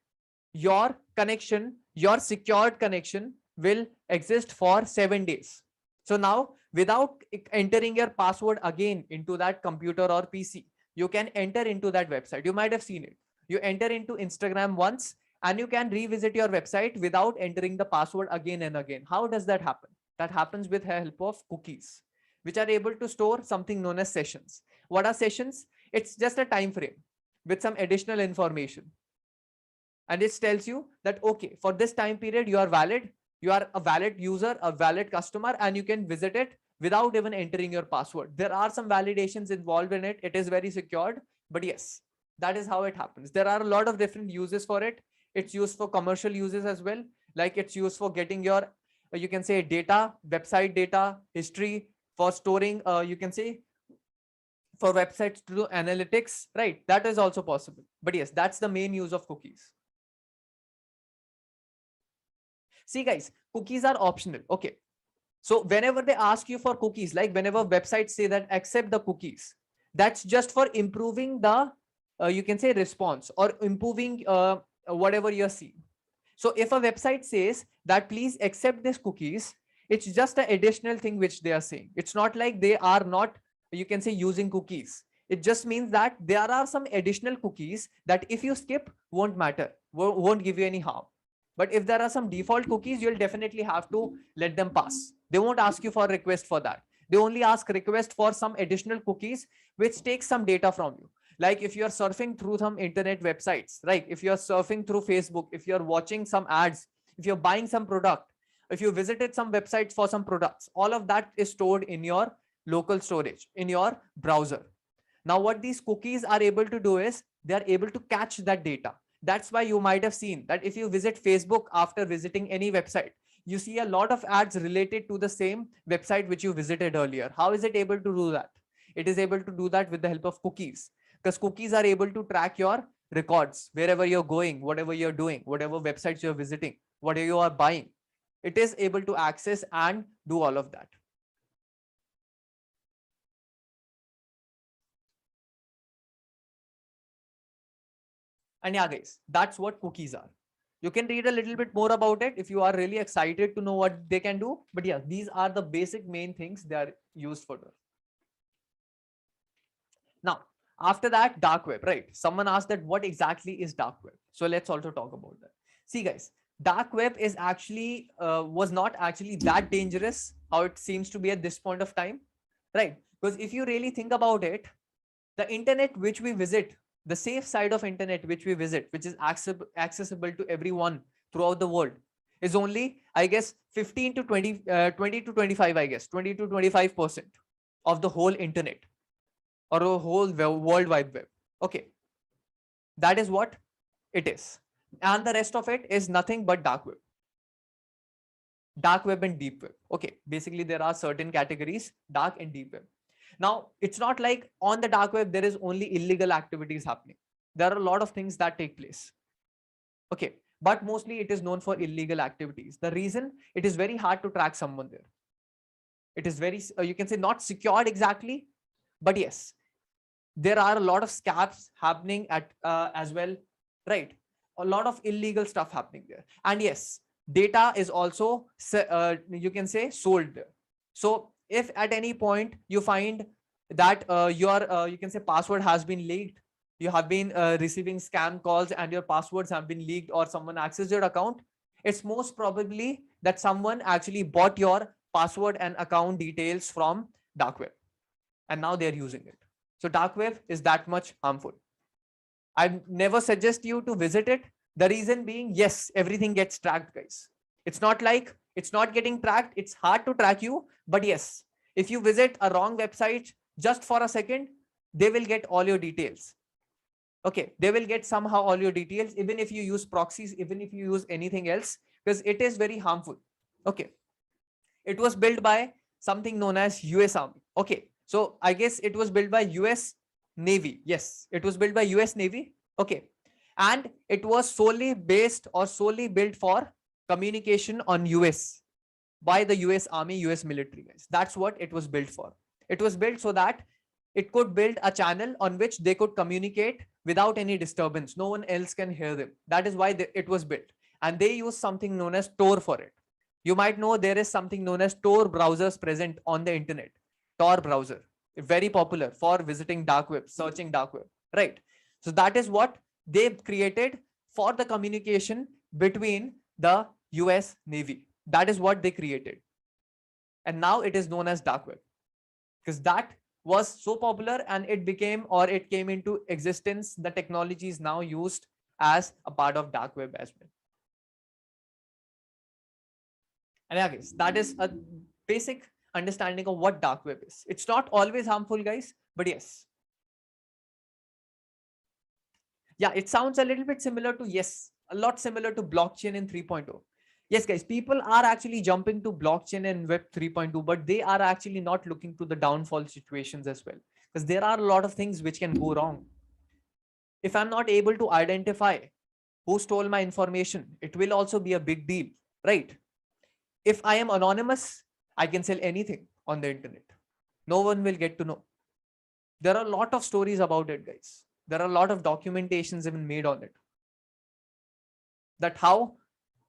S1: your connection, your secured connection will exist for 7 days. So now, without entering your password again into that computer or PC, you can enter into that website. You might have seen it. You enter into Instagram once and you can revisit your website without entering the password again and again. How does that happen? That happens with the help of cookies, which are able to store something known as sessions. What are sessions? It's just a time frame with some additional information. And it tells you that, okay, for this time period, you are valid, you are a valid user, a valid customer, and you can visit it without even entering your password. There are some validations involved in it. It is very secured, but yes, that is how it happens. There are a lot of different uses for it. It's used for commercial uses as well. Like it's used for getting your, you can say, data, website data, history, for storing, you can say, for websites to do analytics, right? That is also possible. But yes, that's the main use of cookies. See guys, cookies are optional. Okay. So whenever they ask you for cookies, like whenever websites say that accept the cookies, that's just for improving the, you can say, response or improving whatever you're seeing. So if a website says that please accept these cookies, it's just an additional thing which they are saying. It's not like they are not, you can say, using cookies. It just means that there are some additional cookies that if you skip won't matter, won't give you any harm. But if there are some default cookies, you'll definitely have to let them pass. They won't ask you for a request for that. They only ask request for some additional cookies, which takes some data from you. Like if you're surfing through some internet websites, right? If you're surfing through Facebook, if you're watching some ads, if you're buying some product, if you visited some websites for some products, all of that is stored in your local storage, in your browser. Now, what these cookies are able to do is they are able to catch that data. That's why you might have seen that if you visit Facebook after visiting any website, you see a lot of ads related to the same website which you visited earlier. How is it able to do that? It is able to do that with the help of cookies, because cookies are able to track your records wherever you're going, whatever you're doing, whatever websites you're visiting, whatever you are buying. It is able to access and do all of that. And yeah, guys, that's what cookies are. You can read a little bit more about it if you are really excited to know what they can do. But yeah, these are the basic main things they are used for. Now, after that, dark web, right? Someone asked that what exactly is dark web? So let's also talk about that. See guys, dark web is actually, was not actually that dangerous how it seems to be at this point of time, right? Because if you really think about it, the internet which we visit, the safe side of internet which we visit, which is accessible to everyone throughout the world, is only, I guess, 15 to 20, 20 to 25, I guess, 20 to 25% of the whole internet or a whole world wide web. Okay, that is what it is. And the rest of it is nothing but dark web. Dark web and deep web. Okay, basically there are certain categories, dark and deep web. Now, it's not like on the dark web, there is only illegal activities happening. There are a lot of things that take place. Okay, but mostly it is known for illegal activities. The reason, it is very hard to track someone there. It is very, you can say, not secured exactly, but yes, there are a lot of scams happening at as well, right? A lot of illegal stuff happening there. And yes, data is also, you can say, sold there. So if at any point you find that your, you can say, password has been leaked, you have been receiving scam calls and your passwords have been leaked or someone accessed your account, it's most probably
S2: that someone actually bought your password and account details from dark web, and now they're using it. So dark web is that much harmful. I never suggest you to visit it. The reason being, yes, everything gets tracked, guys. It's not like it's not getting tracked. It's hard to track you, but yes, if you visit a wrong website just for a second, they will get all your details. Okay, they will get somehow all your details, even if you use proxies, even if you use anything else, because it is very harmful. Okay, it was built by something known as US Army. Okay, so I guess it was built by US Navy. Yes, it was built by US Navy. Okay, and it was solely based or solely built for communication on US by the US Army, US military, guys. That's what it was built for. It was built so that it could build a channel on which they could communicate without any disturbance. No one else can hear them. That is why it was built. And they use something known as Tor for it. You might know there is something known as Tor browsers present on the internet. Tor browser, very popular for visiting dark web, searching dark web, right? So that is what they've created for the communication between the US Navy. That is what they created. And now it is known as dark web, because that was so popular and it became, or it came into existence, the technology is now used as a part of dark web as well. And yeah, guys, that is a basic understanding of what dark web is. It's not always harmful, guys, but yes. Yeah, it sounds a little bit similar to, yes, a lot similar to blockchain in 3.0. Yes, guys, people are actually jumping to blockchain and web 3.2, but they are actually not looking to the downfall situations as well, because there are a lot of things which can go wrong. If I'm not able to identify who stole my information, it will also be a big deal, right? If I am anonymous, I can sell anything on the internet. No one will get to know. There are a lot of stories about it, guys. There are a lot of documentations even made on it. That how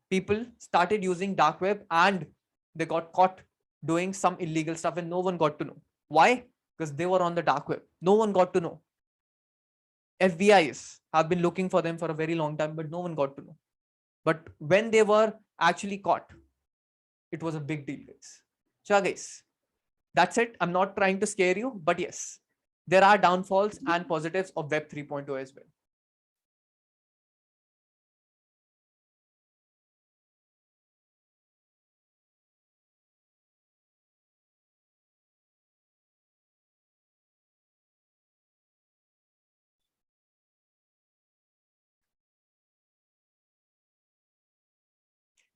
S2: people started using dark web and they got caught doing some illegal stuff and no one got to know. Why? Because they were on the dark web. No one got to know. FBIs have been looking for them for a very long time, but no one got to know. But when they were actually caught, it was a big deal, guys. So guys, that's it. I'm not trying to scare you, but yes, there are downfalls and positives of Web 3.0 as well.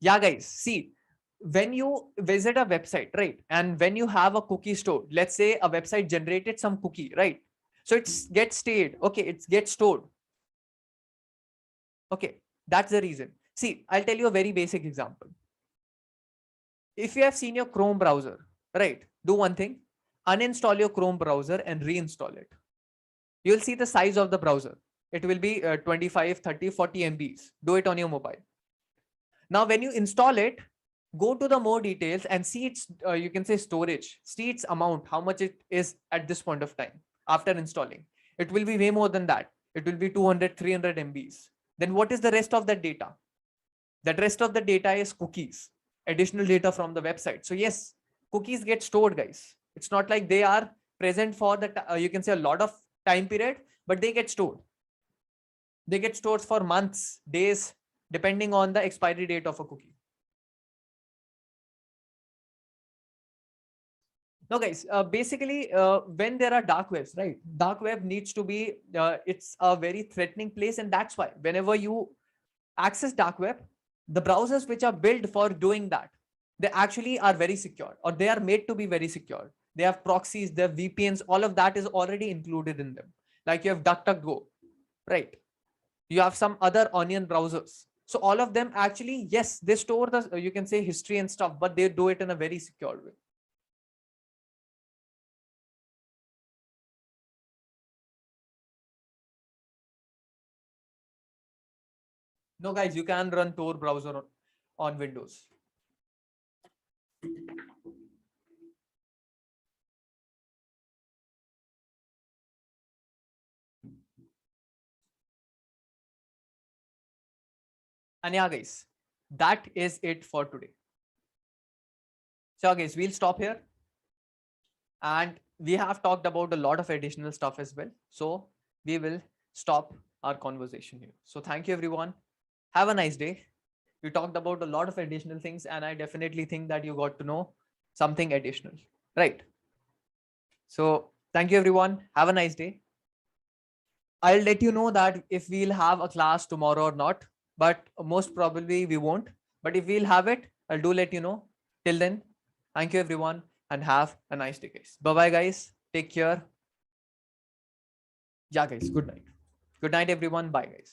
S2: Yeah, guys, see, when you visit a website, right, and when you have a cookie stored, let's say a website generated some cookie, right? So it gets stayed. Okay, it gets stored. Okay, that's the reason. See, I'll tell you a very basic example. If you have seen your Chrome browser, right, do one thing, uninstall your Chrome browser and reinstall it. You'll see the size of the browser. It will be 25, 30, 40 MBs. Do it on your mobile. Now, when you install it, go to the more details and see its, you can say storage, see its amount, how much it is at this point of time after installing. It will be way more than that. It will be 200, 300 MBs. Then what is the rest of that data? That rest of the data is cookies, additional data from the website. So yes, cookies get stored, guys. It's not like they are present for the, you can say a lot of time period, but they get stored. They get stored for months, days, depending on the expiry date of a cookie. No, guys, basically, when there are dark webs, right? Dark web needs to be, it's a very threatening place. And that's why whenever you access dark web, the browsers which are built for doing that, they actually are very secure, or they are made to be very secure. They have proxies, they have VPNs, all of that is already included in them. Like you have DuckDuckGo, right? You have some other onion browsers. So all of them actually, yes, they store the, you can say history and stuff, but they do it in a very secure way. No, guys, you can run Tor browser on Windows. And yeah, guys, that is it for today. So guys, we'll stop here. And we have talked about a lot of additional stuff as well. So we will stop our conversation here. So thank you everyone. Have a nice day. We talked about a lot of additional things, and I definitely think that you got to know something additional, right? So thank you everyone. Have a nice day. I'll let you know that if we'll have a class tomorrow or not, but most probably we won't. But if we'll have it, I'll do let you know. Till then, thank you everyone and have a nice day, guys. Bye bye, guys. Take care. Yeah, guys. Good night. Good night, everyone. Bye, guys.